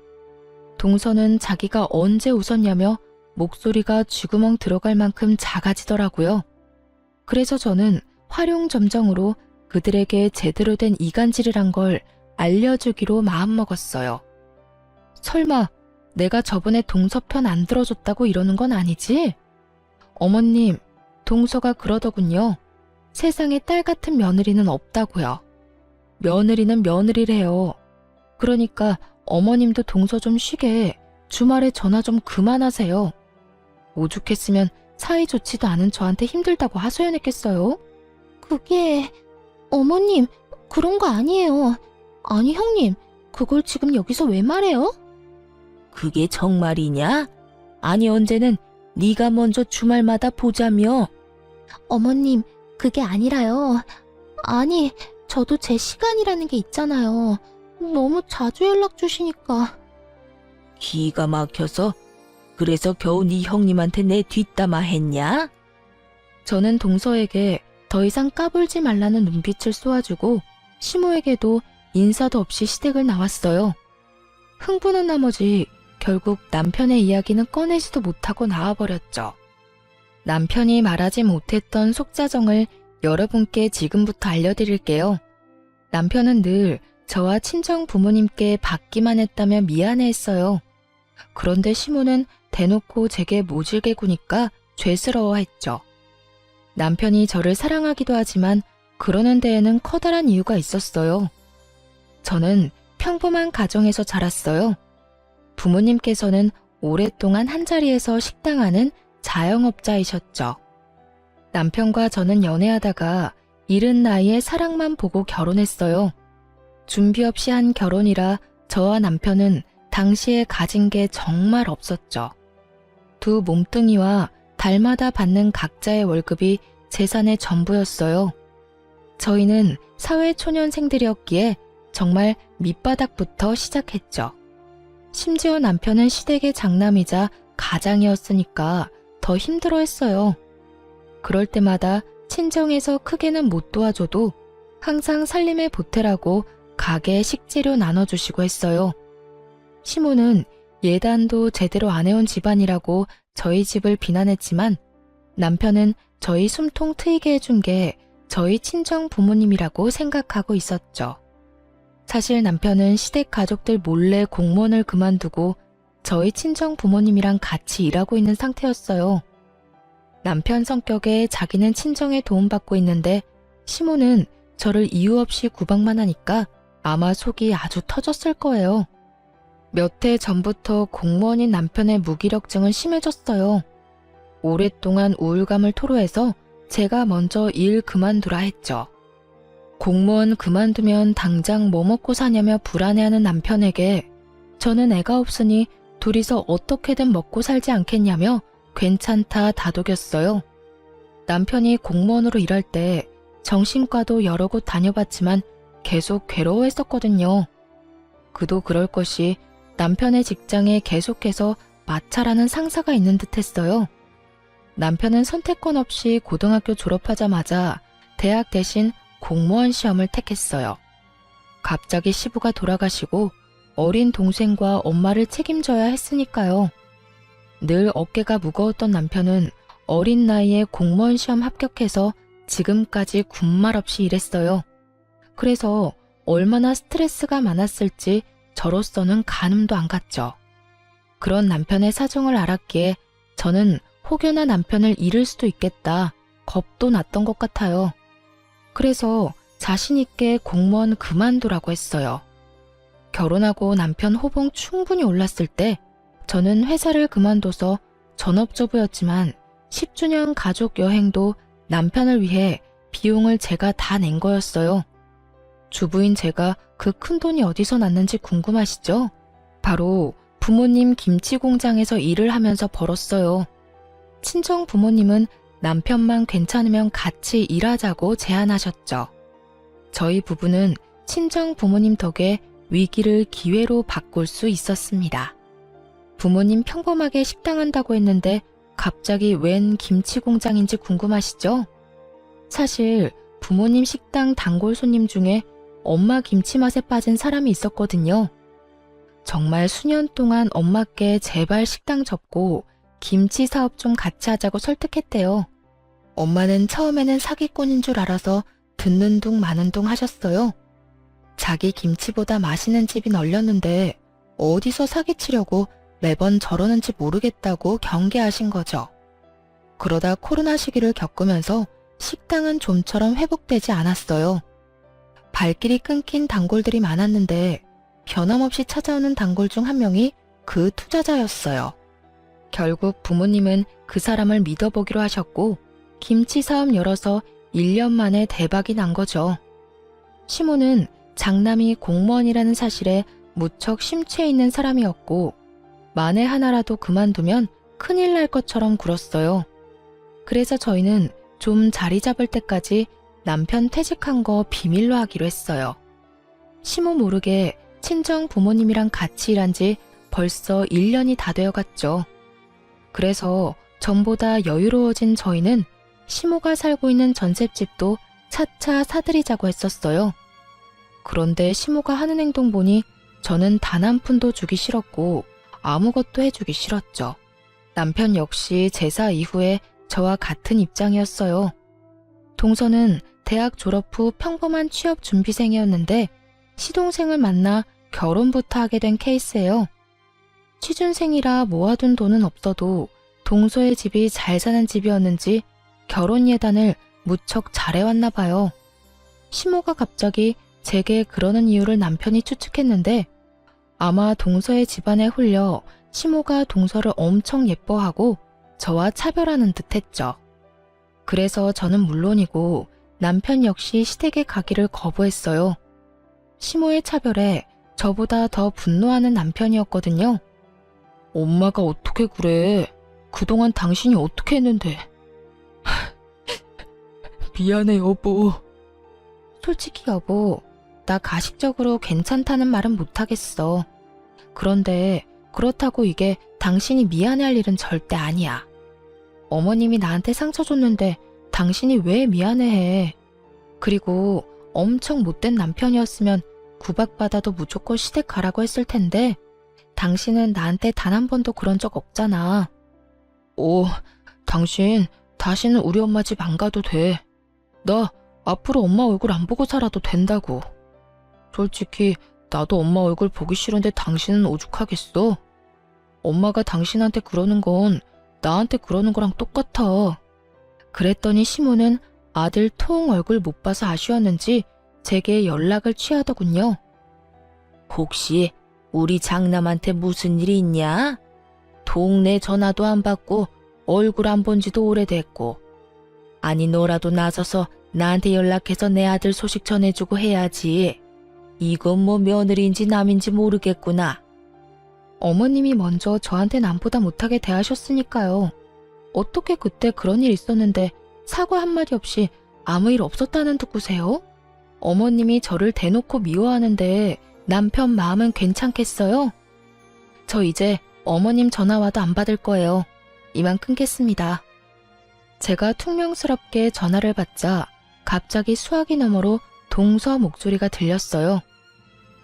동서는 자기가 언제 웃었냐며 목소리가 쥐구멍 들어갈 만큼 작아지더라고요. 그래서 저는 활용점정으로 그들에게 제대로 된 이간질을 한 걸 알려주기로 마음먹었어요. 설마 내가 저번에 동서 편 안 들어줬다고 이러는 건 아니지? 어머님, 동서가 그러더군요. 세상에 딸 같은 며느리는 없다고요. 며느리는 며느리래요. 그러니까 어머님도 동서 좀 쉬게 주말에 전화 좀 그만하세요. 오죽했으면 사이 좋지도 않은 저한테 힘들다고 하소연했겠어요? 그게... 어머님, 그런 거 아니에요. 아니, 형님, 그걸 지금 여기서 왜 말해요? 그게 정말이냐? 아니 언제는 네가 먼저 주말마다 보자며. 어머님, 그게 아니라요. 아니, 저도 제 시간이라는 게 있잖아요. 너무 자주 연락 주시니까. 기가 막혀서 그래서 겨우 네 형님한테 내 뒷담화 했냐? 저는 동서에게 더 이상 까불지 말라는 눈빛을 쏘아주고 시모에게도 인사도 없이 시댁을 나왔어요. 흥분한 나머지 결국 남편의 이야기는 꺼내지도 못하고 나와버렸죠. 남편이 말하지 못했던 속사정을 여러분께 지금부터 알려드릴게요. 남편은 늘 저와 친정 부모님께 받기만 했다며 미안해했어요. 그런데 시모는 대놓고 제게 모질게 구니까 죄스러워했죠. 남편이 저를 사랑하기도 하지만 그러는 데에는 커다란 이유가 있었어요. 저는 평범한 가정에서 자랐어요. 부모님께서는 오랫동안 한자리에서 식당하는 자영업자이셨죠. 남편과 저는 연애하다가 이른 나이에 사랑만 보고 결혼했어요. 준비 없이 한 결혼이라 저와 남편은 당시에 가진 게 정말 없었죠. 두 몸뚱이와 달마다 받는 각자의 월급이 재산의 전부였어요. 저희는 사회초년생들이었기에 정말 밑바닥부터 시작했죠. 심지어 남편은 시댁의 장남이자 가장이었으니까 더 힘들어했어요. 그럴 때마다 친정에서 크게는 못 도와줘도 항상 살림에 보태라고 가게 식재료 나눠주시고 했어요. 시모는 예단도 제대로 안 해온 집안이라고 저희 집을 비난했지만 남편은 저희 숨통 트이게 해준 게 저희 친정 부모님이라고 생각하고 있었죠. 사실 남편은 시댁 가족들 몰래 공무원을 그만두고 저희 친정 부모님이랑 같이 일하고 있는 상태였어요. 남편 성격에 자기는 친정에 도움받고 있는데 시모는 저를 이유 없이 구박만 하니까 아마 속이 아주 터졌을 거예요. 몇 해 전부터 공무원인 남편의 무기력증은 심해졌어요. 오랫동안 우울감을 토로해서 제가 먼저 일 그만두라 했죠. 공무원 그만두면 당장 뭐 먹고 사냐며 불안해하는 남편에게 저는 애가 없으니 둘이서 어떻게든 먹고 살지 않겠냐며 괜찮다 다독였어요. 남편이 공무원으로 일할 때 정신과도 여러 곳 다녀봤지만 계속 괴로워했었거든요. 그도 그럴 것이 남편의 직장에 계속해서 마찰하는 상사가 있는 듯 했어요. 남편은 선택권 없이 고등학교 졸업하자마자 대학 대신 공무원 시험을 택했어요. 갑자기 시부가 돌아가시고 어린 동생과 엄마를 책임져야 했으니까요. 늘 어깨가 무거웠던 남편은 어린 나이에 공무원 시험 합격해서 지금까지 군말 없이 일했어요. 그래서 얼마나 스트레스가 많았을지 저로서는 가늠도 안 갔죠. 그런 남편의 사정을 알았기에 저는 혹여나 남편을 잃을 수도 있겠다 겁도 났던 것 같아요. 그래서 자신 있게 공무원 그만두라고 했어요. 결혼하고 남편 호봉 충분히 올랐을 때 저는 회사를 그만둬서 전업주부였지만 10주년 가족 여행도 남편을 위해 비용을 제가 다 낸 거였어요. 주부인 제가 그 큰 돈이 어디서 났는지 궁금하시죠? 바로 부모님 김치 공장에서 일을 하면서 벌었어요. 친정 부모님은 남편만 괜찮으면 같이 일하자고 제안하셨죠. 저희 부부는 친정 부모님 덕에 위기를 기회로 바꿀 수 있었습니다. 부모님 평범하게 식당 한다고 했는데 갑자기 웬 김치 공장인지 궁금하시죠? 사실 부모님 식당 단골 손님 중에 엄마 김치 맛에 빠진 사람이 있었거든요. 정말 수년 동안 엄마께 제발 식당 접고 김치 사업 좀 같이 하자고 설득했대요. 엄마는 처음에는 사기꾼인 줄 알아서 듣는 둥 마는 둥 하셨어요. 자기 김치보다 맛있는 집이 널렸는데 어디서 사기치려고 매번 저러는지 모르겠다고 경계하신 거죠. 그러다 코로나 시기를 겪으면서 식당은 좀처럼 회복되지 않았어요. 발길이 끊긴 단골들이 많았는데 변함없이 찾아오는 단골 중 한 명이 그 투자자였어요. 결국 부모님은 그 사람을 믿어보기로 하셨고 김치 사업 열어서 1년 만에 대박이 난 거죠. 시모는 장남이 공무원이라는 사실에 무척 심취해 있는 사람이었고 만에 하나라도 그만두면 큰일 날 것처럼 굴었어요. 그래서 저희는 좀 자리 잡을 때까지 남편 퇴직한 거 비밀로 하기로 했어요. 시모 모르게 친정 부모님이랑 같이 일한 지 벌써 1년이 다 되어갔죠. 그래서 전보다 여유로워진 저희는 시모가 살고 있는 전셋집도 차차 사들이자고 했었어요. 그런데 시모가 하는 행동 보니 저는 단 한 푼도 주기 싫었고 아무것도 해주기 싫었죠. 남편 역시 제사 이후에 저와 같은 입장이었어요. 동서는 대학 졸업 후 평범한 취업 준비생이었는데 시동생을 만나 결혼부터 하게 된 케이스예요. 취준생이라 모아둔 돈은 없어도 동서의 집이 잘 사는 집이었는지 결혼 예단을 무척 잘해왔나 봐요. 시모가 갑자기 제게 그러는 이유를 남편이 추측했는데 아마 동서의 집안에 홀려 시모가 동서를 엄청 예뻐하고 저와 차별하는 듯 했죠. 그래서 저는 물론이고 남편 역시 시댁에 가기를 거부했어요. 시모의 차별에 저보다 더 분노하는 남편이었거든요. 엄마가 어떻게 그래? 그동안 당신이 어떻게 했는데? 미안해 여보. 솔직히 여보, 나 가식적으로 괜찮다는 말은 못하겠어. 그런데 그렇다고 이게 당신이 미안해할 일은 절대 아니야. 어머님이 나한테 상처 줬는데 당신이 왜 미안해해? 그리고 엄청 못된 남편이었으면 구박받아도 무조건 시댁 가라고 했을 텐데 당신은 나한테 단 한 번도 그런 적 없잖아. 당신 다시는 우리 엄마 집 안 가도 돼. 나 앞으로 엄마 얼굴 안 보고 살아도 된다고. 솔직히 나도 엄마 얼굴 보기 싫은데 당신은 오죽하겠어? 엄마가 당신한테 그러는 건 나한테 그러는 거랑 똑같아. 그랬더니 시모는 아들 통 얼굴 못 봐서 아쉬웠는지 제게 연락을 취하더군요. 혹시 우리 장남한테 무슨 일이 있냐? 동네 전화도 안 받고 얼굴 안 본 지도 오래됐고. 아니 너라도 나서서 나한테 연락해서 내 아들 소식 전해주고 해야지. 이건 뭐 며느리인지 남인지 모르겠구나. 어머님이 먼저 저한테 남보다 못하게 대하셨으니까요. 어떻게 그때 그런 일 있었는데 사과 한마디 없이 아무 일 없었다는 듣고세요? 어머님이 저를 대놓고 미워하는데 남편 마음은 괜찮겠어요? 저 이제 어머님 전화 와도 안 받을 거예요. 이만 끊겠습니다. 제가 퉁명스럽게 전화를 받자 갑자기 수화기 너머로 동서 목소리가 들렸어요.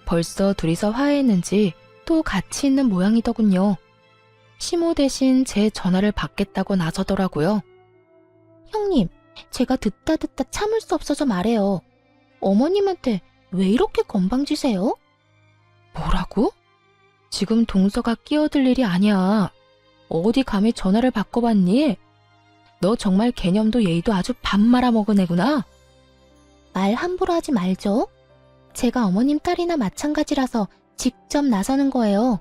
벌써 둘이서 화해했는지 또 같이 있는 모양이더군요. 시모 대신 제 전화를 받겠다고 나서더라고요. 형님, 제가 듣다 참을 수 없어서 말해요. 어머님한테 왜 이렇게 건방지세요? 뭐라고? 지금 동서가 끼어들 일이 아니야. 어디 감히 전화를 바꿔봤니? 너 정말 개념도 예의도 아주 밥 말아먹은 애구나. 말 함부로 하지 말죠. 제가 어머님 딸이나 마찬가지라서 직접 나서는 거예요.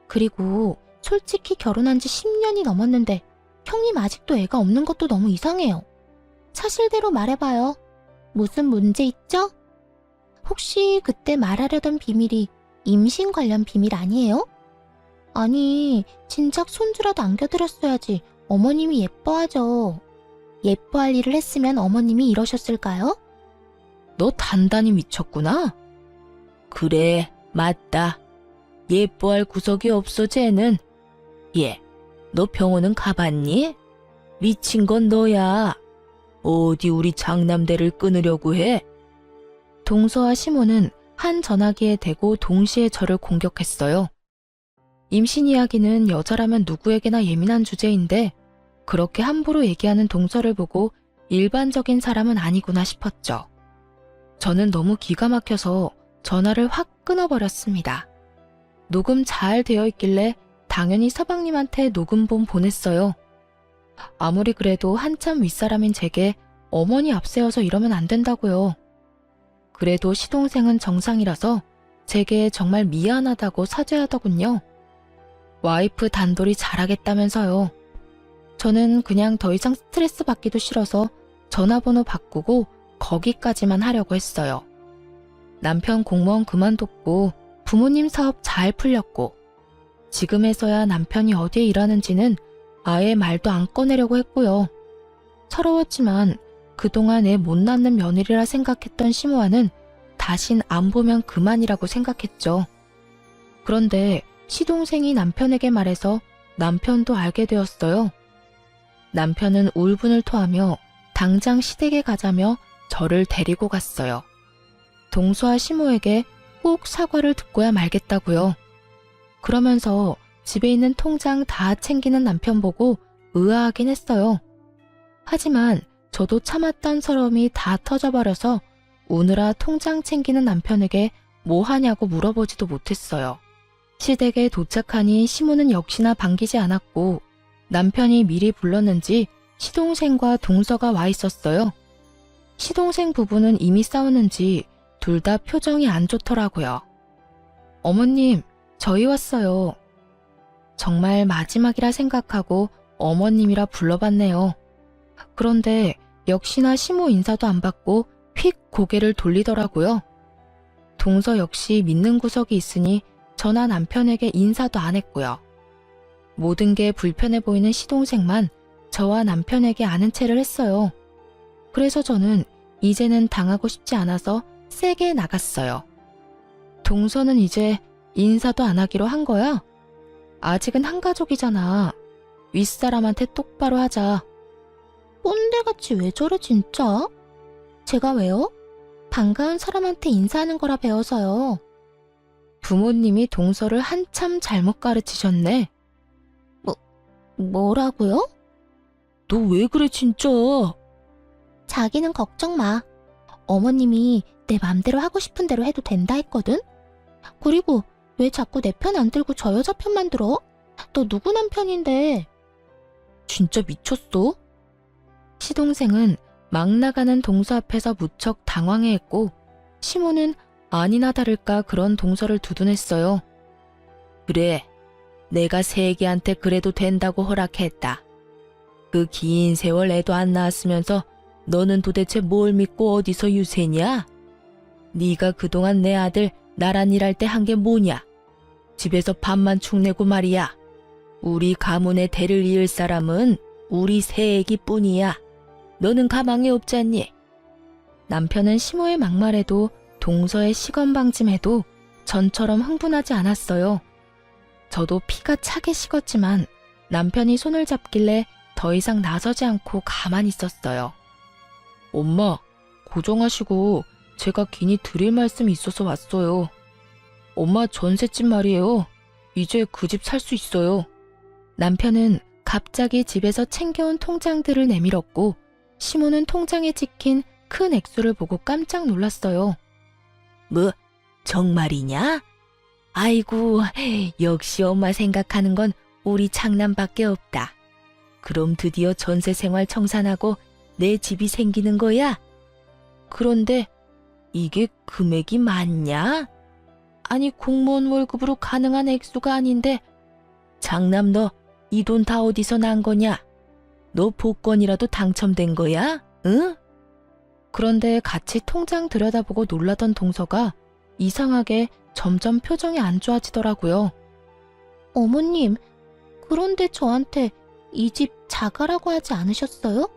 그리고 솔직히 결혼한 지 10년이 넘었는데 형님 아직도 애가 없는 것도 너무 이상해요. 사실대로 말해봐요. 무슨 문제 있죠? 혹시 그때 말하려던 비밀이 임신 관련 비밀 아니에요? 아니, 진작 손주라도 안겨드렸어야지 어머님이 예뻐하죠. 예뻐할 일을 했으면 어머님이 이러셨을까요? 너 단단히 미쳤구나? 그래, 맞다. 예뻐할 구석이 없어, 쟤는. 얘, 너 병원은 가봤니? 미친 건 너야. 어디 우리 장남대를 끊으려고 해? 동서와 시모는 한 전화기에 대고 동시에 저를 공격했어요. 임신 이야기는 여자라면 누구에게나 예민한 주제인데 그렇게 함부로 얘기하는 동서를 보고 일반적인 사람은 아니구나 싶었죠. 저는 너무 기가 막혀서 전화를 확 끊어버렸습니다. 녹음 잘 되어 있길래 당연히 서방님한테 녹음본 보냈어요. 아무리 그래도 한참 윗사람인 제게 어머니 앞세워서 이러면 안 된다고요. 그래도 시동생은 정상이라서 제게 정말 미안하다고 사죄하더군요. 와이프 단돌이 잘하겠다면서요. 저는 그냥 더 이상 스트레스 받기도 싫어서 전화번호 바꾸고 거기까지만 하려고 했어요. 남편 공무원 그만뒀고 부모님 사업 잘 풀렸고 지금에서야 남편이 어디에 일하는지는 아예 말도 안 꺼내려고 했고요. 서러웠지만 그동안 애 못 낳는 며느리라 생각했던 시모아는 다신 안 보면 그만이라고 생각했죠. 그런데 시동생이 남편에게 말해서 남편도 알게 되었어요. 남편은 울분을 토하며 당장 시댁에 가자며 저를 데리고 갔어요. 동서와 시모에게 꼭 사과를 듣고야 말겠다고요. 그러면서 집에 있는 통장 다 챙기는 남편 보고 의아하긴 했어요. 하지만 저도 참았던 서러움이 다 터져버려서 우느라 통장 챙기는 남편에게 뭐 하냐고 물어보지도 못했어요. 시댁에 도착하니 시모는 역시나 반기지 않았고 남편이 미리 불렀는지 시동생과 동서가 와 있었어요. 시동생 부부는 이미 싸우는지 둘 다 표정이 안 좋더라고요. 어머님, 저희 왔어요. 정말 마지막이라 생각하고 어머님이라 불러봤네요. 그런데 역시나 시모 인사도 안 받고 휙 고개를 돌리더라고요. 동서 역시 믿는 구석이 있으니 저나 남편에게 인사도 안 했고요. 모든 게 불편해 보이는 시동생만 저와 남편에게 아는 체를 했어요. 그래서 저는 이제는 당하고 싶지 않아서 세게 나갔어요. 동서는 이제 인사도 안 하기로 한 거야? 아직은 한 가족이잖아. 윗사람한테 똑바로 하자. 꼰대같이 왜 저래 진짜? 제가 왜요? 반가운 사람한테 인사하는 거라 배워서요. 부모님이 동서를 한참 잘못 가르치셨네. 뭐라고요? 너 왜 그래 진짜? 자기는 걱정 마. 어머님이 내 맘대로 하고 싶은 대로 해도 된다 했거든? 그리고 왜 자꾸 내 편 안 들고 저 여자 편만 들어? 너 누구 남편인데? 진짜 미쳤어? 시동생은 막 나가는 동서 앞에서 무척 당황해했고 시모는 아니나 다를까 그런 동서를 두둔했어요. 그래, 내가 세기한테 그래도 된다고 허락했다. 그 긴 세월 애도 안 낳았으면서 너는 도대체 뭘 믿고 어디서 유세냐? 네가 그동안 내 아들 나란 일할 때 한 게 뭐냐? 집에서 밥만 축내고 말이야. 우리 가문의 대를 이을 사람은 우리 새애기 뿐이야. 너는 가망이 없잖니? 남편은 시모의 막말에도 동서의 시건방짐에도 전처럼 흥분하지 않았어요. 저도 피가 차게 식었지만 남편이 손을 잡길래 더 이상 나서지 않고 가만히 있었어요. 엄마, 고정하시고 제가 긴히 드릴 말씀이 있어서 왔어요. 엄마 전셋집 말이에요. 이제 그 집 살 수 있어요. 남편은 갑자기 집에서 챙겨온 통장들을 내밀었고 시모는 통장에 찍힌 큰 액수를 보고 깜짝 놀랐어요. 뭐, 정말이냐? 아이고, 역시 엄마 생각하는 건 우리 장남밖에 없다. 그럼 드디어 전세 생활 청산하고 내 집이 생기는 거야? 그런데 이게 금액이 맞냐? 아니 공무원 월급으로 가능한 액수가 아닌데 장남 너 이 돈 다 어디서 난 거냐? 너 복권이라도 당첨된 거야? 응? 그런데 같이 통장 들여다보고 놀라던 동서가 이상하게 점점 표정이 안 좋아지더라고요. 어머님, 그런데 저한테 이 집 자가라고 하지 않으셨어요?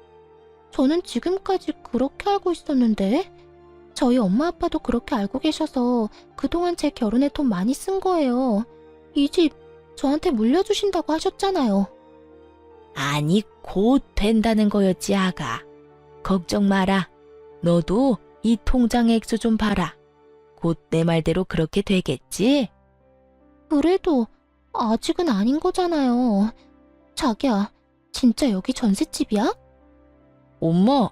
저는 지금까지 그렇게 알고 있었는데 저희 엄마 아빠도 그렇게 알고 계셔서 그동안 제 결혼에 돈 많이 쓴 거예요. 이 집 저한테 물려주신다고 하셨잖아요. 아니 곧 된다는 거였지 아가. 걱정 마라. 너도 이 통장 액수 좀 봐라. 곧 내 말대로 그렇게 되겠지? 그래도 아직은 아닌 거잖아요. 자기야, 진짜 여기 전셋집이야? 엄마,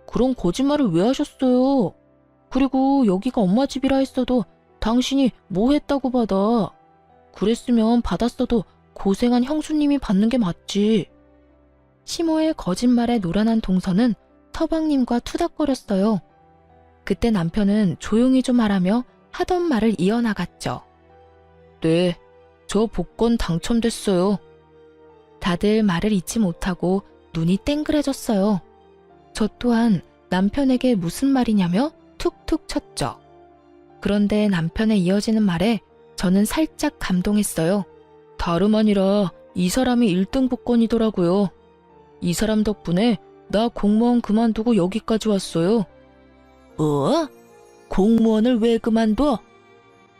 그런 거짓말을 왜 하셨어요? 그리고 여기가 엄마 집이라 했어도 당신이 뭐 했다고 받아? 그랬으면 받았어도 고생한 형수님이 받는 게 맞지. 시모의 거짓말에 노란한 동서는 서방님과 투닥거렸어요. 그때 남편은 조용히 좀 하라며 하던 말을 이어나갔죠. 네, 저 복권 당첨됐어요. 다들 말을 잇지 못하고 눈이 땡그레졌어요. 저 또한 남편에게 무슨 말이냐며 툭툭 쳤죠. 그런데 남편의 이어지는 말에 저는 살짝 감동했어요. 다름 아니라 이 사람이 1등 복권이더라고요. 이 사람 덕분에 나 공무원 그만두고 여기까지 왔어요. 뭐? 공무원을 왜 그만둬?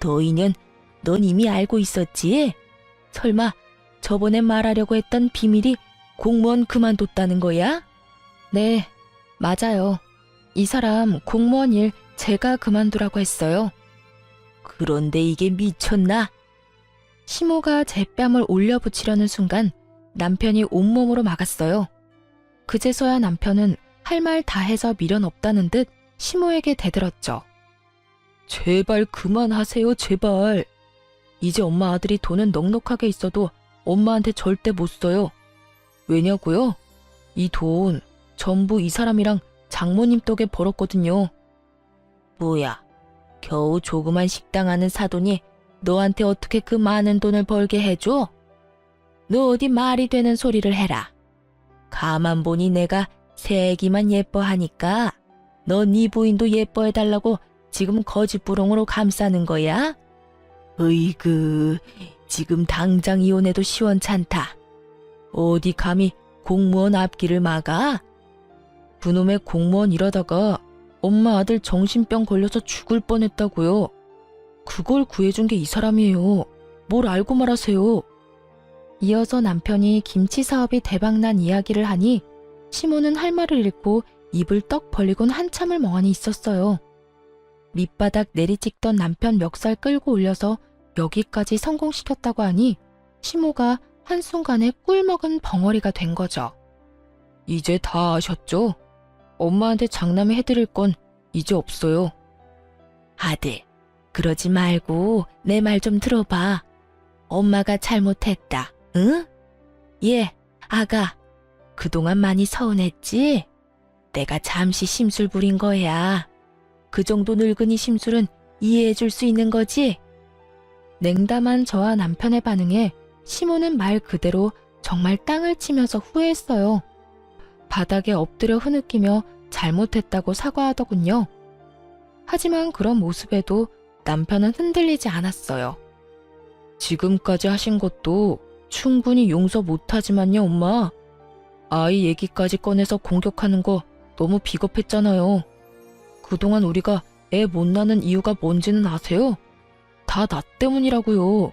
너희는 넌 이미 알고 있었지? 설마 저번에 말하려고 했던 비밀이 공무원 그만뒀다는 거야? 네, 맞아요. 이 사람 공무원 일 제가 그만두라고 했어요. 그런데 이게 미쳤나? 시모가 제 뺨을 올려붙이려는 순간 남편이 온몸으로 막았어요. 그제서야 남편은 할 말 다 해서 미련 없다는 듯 시모에게 대들었죠. 제발 그만하세요, 제발. 이제 엄마 아들이 돈은 넉넉하게 있어도 엄마한테 절대 못 써요. 왜냐고요? 이 돈 전부 이 사람이랑 장모님 덕에 벌었거든요. 뭐야, 겨우 조그만 식당 하는 사돈이 너한테 어떻게 그 많은 돈을 벌게 해줘? 너 어디 말이 되는 소리를 해라. 가만 보니 내가 새 애기만 예뻐하니까 너 네 부인도 예뻐해달라고 지금 거짓부렁으로 감싸는 거야? 으이그, 지금 당장 이혼해도 시원찮다. 어디 감히 공무원 앞길을 막아? 그놈의 공무원 일하다가 엄마 아들 정신병 걸려서 죽을 뻔했다고요. 그걸 구해준 게 이 사람이에요. 뭘 알고 말하세요. 이어서 남편이 김치 사업이 대박난 이야기를 하니 시모는 할 말을 잃고 입을 떡 벌리곤 한참을 멍하니 있었어요. 밑바닥 내리찍던 남편 멱살 끌고 올려서 여기까지 성공시켰다고 하니 시모가 한순간에 꿀먹은 벙어리가 된 거죠. 이제 다 아셨죠? 엄마한테 장남이 해드릴 건 이제 없어요. 아들, 그러지 말고 내 말 좀 들어봐. 엄마가 잘못했다, 응? 예, 아가. 그동안 많이 서운했지? 내가 잠시 심술 부린 거야. 그 정도 늙은이 심술은 이해해줄 수 있는 거지? 냉담한 저와 남편의 반응에 시모는 말 그대로 정말 땅을 치면서 후회했어요. 바닥에 엎드려 흐느끼며 잘못했다고 사과하더군요. 하지만 그런 모습에도 남편은 흔들리지 않았어요. 지금까지 하신 것도 충분히 용서 못하지만요, 엄마. 아이 얘기까지 꺼내서 공격하는 거 너무 비겁했잖아요. 그동안 우리가 애 못 낳는 이유가 뭔지는 아세요? 다 나 때문이라고요.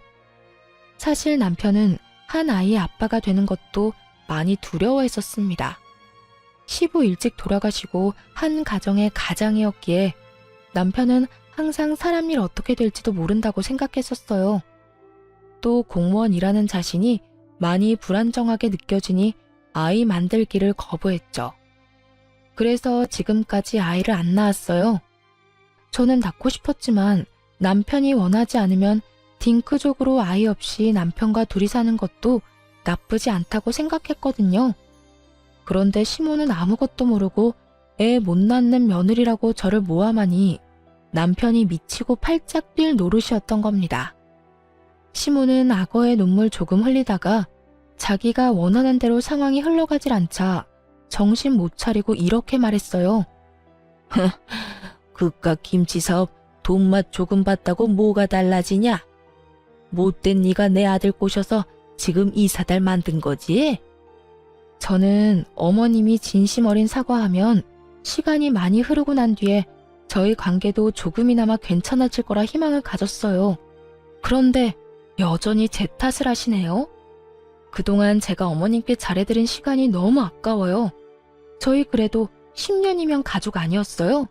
사실 남편은 한 아이의 아빠가 되는 것도 많이 두려워했었습니다. 시부 일찍 돌아가시고 한 가정의 가장이었기에 남편은 항상 사람 일 어떻게 될지도 모른다고 생각했었어요. 또 공무원 일하는 자신이 많이 불안정하게 느껴지니 아이 만들기를 거부했죠. 그래서 지금까지 아이를 안 낳았어요. 저는 낳고 싶었지만 남편이 원하지 않으면 딩크족으로 아이 없이 남편과 둘이 사는 것도 나쁘지 않다고 생각했거든요. 그런데 시모는 아무것도 모르고 애 못 낳는 며느리라고 저를 모함하니 남편이 미치고 팔짝 뛸 노릇이었던 겁니다. 시모는 악어의 눈물 조금 흘리다가 자기가 원하는 대로 상황이 흘러가질 않자 정신 못 차리고 이렇게 말했어요. 그깟 김치 사업 돈맛 조금 봤다고 뭐가 달라지냐? 못된 네가 내 아들 꼬셔서 지금 이 사달 만든 거지? 저는 어머님이 진심 어린 사과하면 시간이 많이 흐르고 난 뒤에 저희 관계도 조금이나마 괜찮아질 거라 희망을 가졌어요. 그런데 여전히 제 탓을 하시네요. 그동안 제가 어머님께 잘해드린 시간이 너무 아까워요. 저희 그래도 10년이면 가족 아니었어요?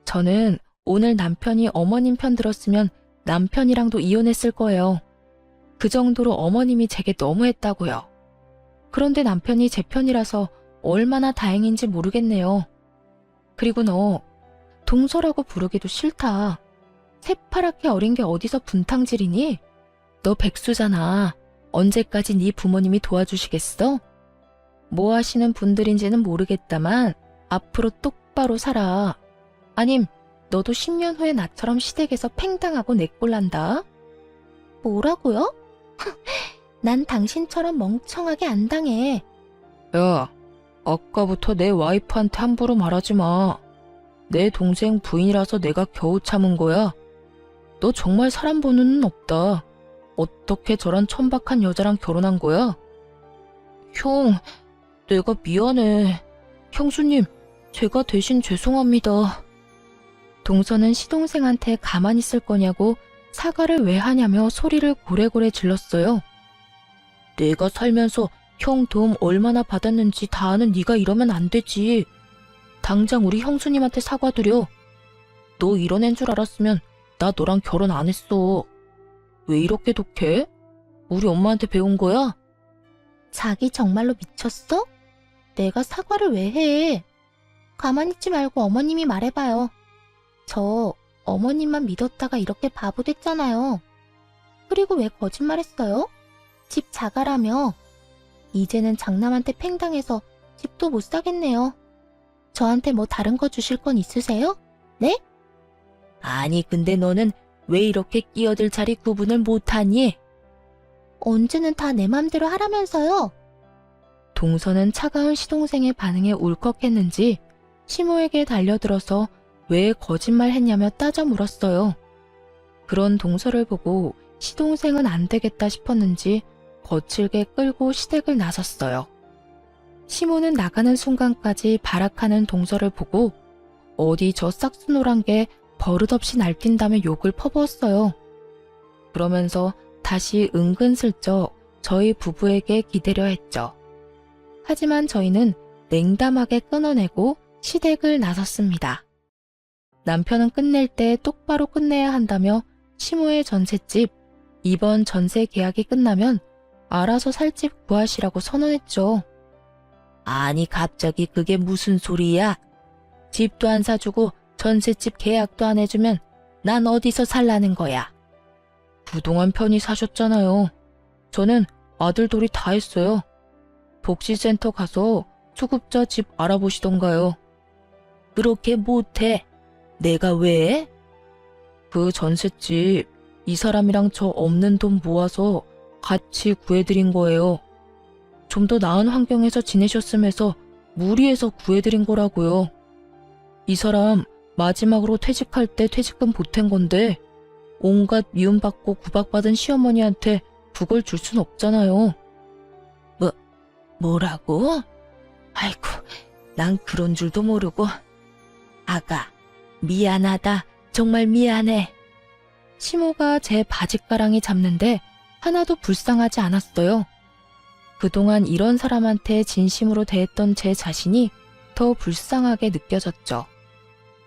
저는 오늘 남편이 어머님 편 들었으면 남편이랑도 이혼했을 거예요. 그 정도로 어머님이 제게 너무했다고요. 그런데 남편이 제 편이라서 얼마나 다행인지 모르겠네요. 그리고 너 동서라고 부르기도 싫다. 새파랗게 어린 게 어디서 분탕질이니? 너 백수잖아. 언제까지 네 부모님이 도와주시겠어? 뭐 하시는 분들인지는 모르겠다만 앞으로 똑바로 살아. 아님 너도 10년 후에 나처럼 시댁에서 팽당하고 내꼴난다. 뭐라고요? 난 당신처럼 멍청하게 안 당해. 야, 아까부터 내 와이프한테 함부로 말하지 마. 내 동생 부인이라서 내가 겨우 참은 거야. 너 정말 사람 보는 눈 없다. 어떻게 저런 천박한 여자랑 결혼한 거야? 형, 내가 미안해. 형수님, 제가 대신 죄송합니다. 동서는 시동생한테 가만히 있을 거냐고 사과를 왜 하냐며 소리를 고래고래 질렀어요. 내가 살면서 형 도움 얼마나 받았는지 다 아는 네가 이러면 안 되지. 당장 우리 형수님한테 사과드려. 너 이런 애인 줄 알았으면 나 너랑 결혼 안 했어. 왜 이렇게 독해? 우리 엄마한테 배운 거야? 자기 정말로 미쳤어? 내가 사과를 왜 해? 가만히 있지 말고 어머님이 말해봐요. 저 어머님만 믿었다가 이렇게 바보 됐잖아요. 그리고 왜 거짓말했어요? 집 자가라며. 이제는 장남한테 팽당해서 집도 못 사겠네요. 저한테 뭐 다른 거 주실 건 있으세요? 네? 아니 근데 너는 왜 이렇게 끼어들 자리 구분을 못하니? 언제는 다 내 맘대로 하라면서요. 동서는 차가운 시동생의 반응에 울컥했는지 시모에게 달려들어서 왜 거짓말했냐며 따져 물었어요. 그런 동서를 보고 시동생은 안 되겠다 싶었는지 거칠게 끌고 시댁을 나섰어요. 시모는 나가는 순간까지 발악하는 동서를 보고 어디 저 싹수노란 게 버릇없이 날뛴다며 욕을 퍼부었어요. 그러면서 다시 은근슬쩍 저희 부부에게 기대려 했죠. 하지만 저희는 냉담하게 끊어내고 시댁을 나섰습니다. 남편은 끝낼 때 똑바로 끝내야 한다며 시모의 전셋집, 이번 전세 계약이 끝나면 알아서 살 집 구하시라고 선언했죠. 아니 갑자기 그게 무슨 소리야? 집도 안 사주고 전셋집 계약도 안 해주면 난 어디서 살라는 거야? 그동안 편히 사셨잖아요. 저는 아들돌이 다 했어요. 복지센터 가서 수급자 집 알아보시던가요. 그렇게 못해. 내가 왜? 그 전셋집 이 사람이랑 저 없는 돈 모아서 같이 구해드린 거예요. 좀 더 나은 환경에서 지내셨으면서 무리해서 구해드린 거라고요. 이 사람 마지막으로 퇴직할 때 퇴직금 보탠 건데 온갖 미움받고 구박받은 시어머니한테 그걸 줄 순 없잖아요. 뭐라고? 아이고, 난 그런 줄도 모르고. 아가, 미안하다. 정말 미안해. 시모가 제 바짓가랑이 잡는데 하나도 불쌍하지 않았어요. 그동안 이런 사람한테 진심으로 대했던 제 자신이 더 불쌍하게 느껴졌죠.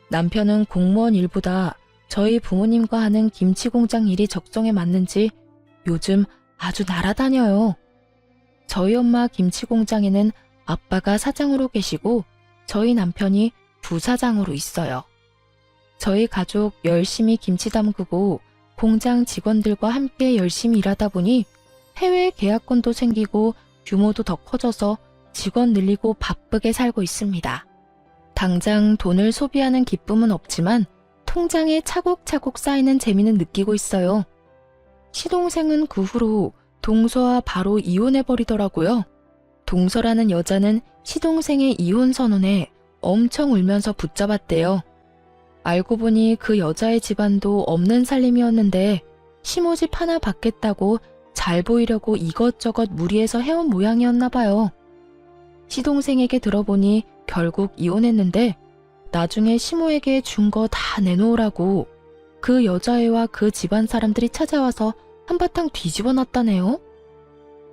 남편은 공무원 일보다 저희 부모님과 하는 김치 공장 일이 적성에 맞는지 요즘 아주 날아다녀요. 저희 엄마 김치 공장에는 아빠가 사장으로 계시고 저희 남편이 부사장으로 있어요. 저희 가족 열심히 김치 담그고 공장 직원들과 함께 열심히 일하다 보니 해외 계약권도 생기고 규모도 더 커져서 직원 늘리고 바쁘게 살고 있습니다. 당장 돈을 소비하는 기쁨은 없지만 통장에 차곡차곡 쌓이는 재미는 느끼고 있어요. 시동생은 그 후로 동서와 바로 이혼해버리더라고요. 동서라는 여자는 시동생의 이혼 선언에 엄청 울면서 붙잡았대요. 알고 보니 그 여자의 집안도 없는 살림이었는데 시모집 하나 받겠다고 잘 보이려고 이것저것 무리해서 해온 모양이었나 봐요. 시동생에게 들어보니 결국 이혼했는데 나중에 시모에게 준 거 다 내놓으라고 그 여자애와 그 집안 사람들이 찾아와서 한바탕 뒤집어 놨다네요.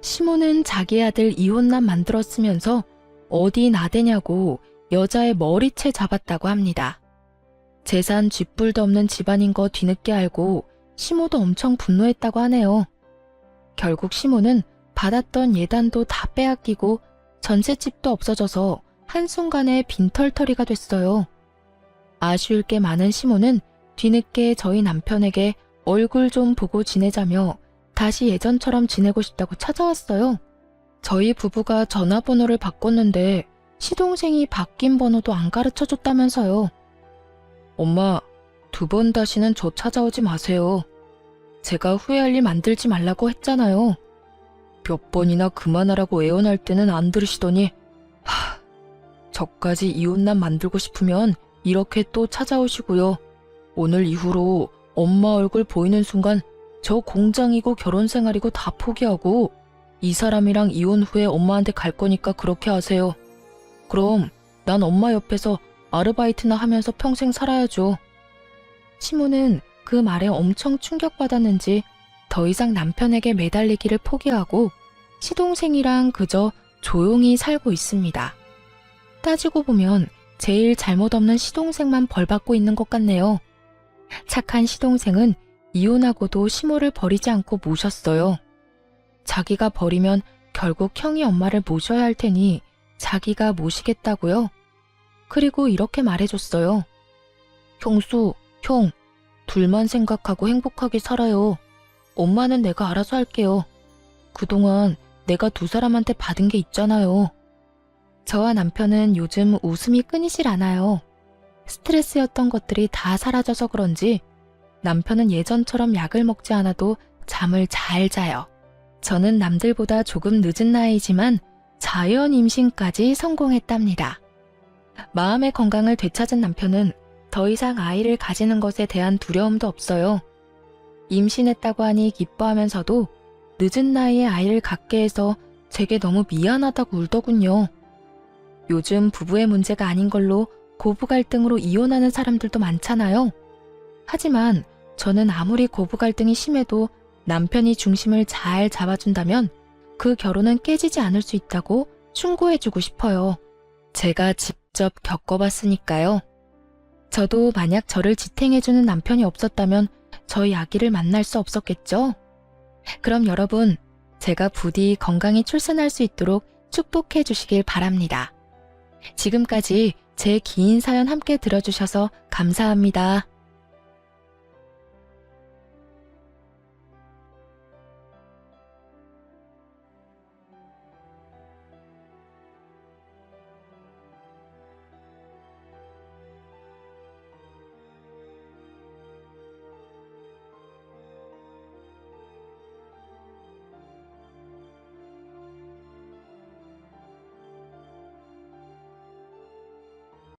시모는 자기 아들 이혼남 만들었으면서 어디 나대냐고 여자의 머리채 잡았다고 합니다. 재산 쥐뿔도 없는 집안인 거 뒤늦게 알고 시모도 엄청 분노했다고 하네요. 결국 시모는 받았던 예단도 다 빼앗기고 전셋집도 없어져서 한순간에 빈털터리가 됐어요. 아쉬울 게 많은 시모는 뒤늦게 저희 남편에게 얼굴 좀 보고 지내자며 다시 예전처럼 지내고 싶다고 찾아왔어요. 저희 부부가 전화번호를 바꿨는데 시동생이 바뀐 번호도 안 가르쳐줬다면서요. 엄마, 2번 다시는 저 찾아오지 마세요. 제가 후회할 일 만들지 말라고 했잖아요. 몇 번이나 그만하라고 애원할 때는 안 들으시더니 저까지 이혼남 만들고 싶으면 이렇게 또 찾아오시고요. 오늘 이후로 엄마 얼굴 보이는 순간 저 공장이고 결혼 생활이고 다 포기하고 이 사람이랑 이혼 후에 엄마한테 갈 거니까 그렇게 하세요. 그럼 난 엄마 옆에서 아르바이트나 하면서 평생 살아야죠. 시모는 그 말에 엄청 충격받았는지 더 이상 남편에게 매달리기를 포기하고 시동생이랑 그저 조용히 살고 있습니다. 따지고 보면 제일 잘못 없는 시동생만 벌받고 있는 것 같네요. 착한 시동생은 이혼하고도 시모를 버리지 않고 모셨어요. 자기가 버리면 결국 형이 엄마를 모셔야 할 테니 자기가 모시겠다고요. 그리고 이렇게 말해줬어요. 형수, 형, 둘만 생각하고 행복하게 살아요. 엄마는 내가 알아서 할게요. 그동안 내가 2사람한테 받은 게 있잖아요. 저와 남편은 요즘 웃음이 끊이질 않아요. 스트레스였던 것들이 다 사라져서 그런지 남편은 예전처럼 약을 먹지 않아도 잠을 잘 자요. 저는 남들보다 조금 늦은 나이지만 자연 임신까지 성공했답니다. 마음의 건강을 되찾은 남편은 더 이상 아이를 가지는 것에 대한 두려움도 없어요. 임신했다고 하니 기뻐하면서도 늦은 나이에 아이를 갖게 해서 제게 너무 미안하다고 울더군요. 요즘 부부의 문제가 아닌 걸로 고부 갈등으로 이혼하는 사람들도 많잖아요. 하지만 저는 아무리 고부 갈등이 심해도 남편이 중심을 잘 잡아준다면 그 결혼은 깨지지 않을 수 있다고 충고해주고 싶어요. 제가 직접 겪어봤으니까요. 저도 만약 저를 지탱해주는 남편이 없었다면 저희 아기를 만날 수 없었겠죠? 그럼 여러분, 제가 부디 건강히 출산할 수 있도록 축복해 주시길 바랍니다. 지금까지 제 긴 사연 함께 들어주셔서 감사합니다.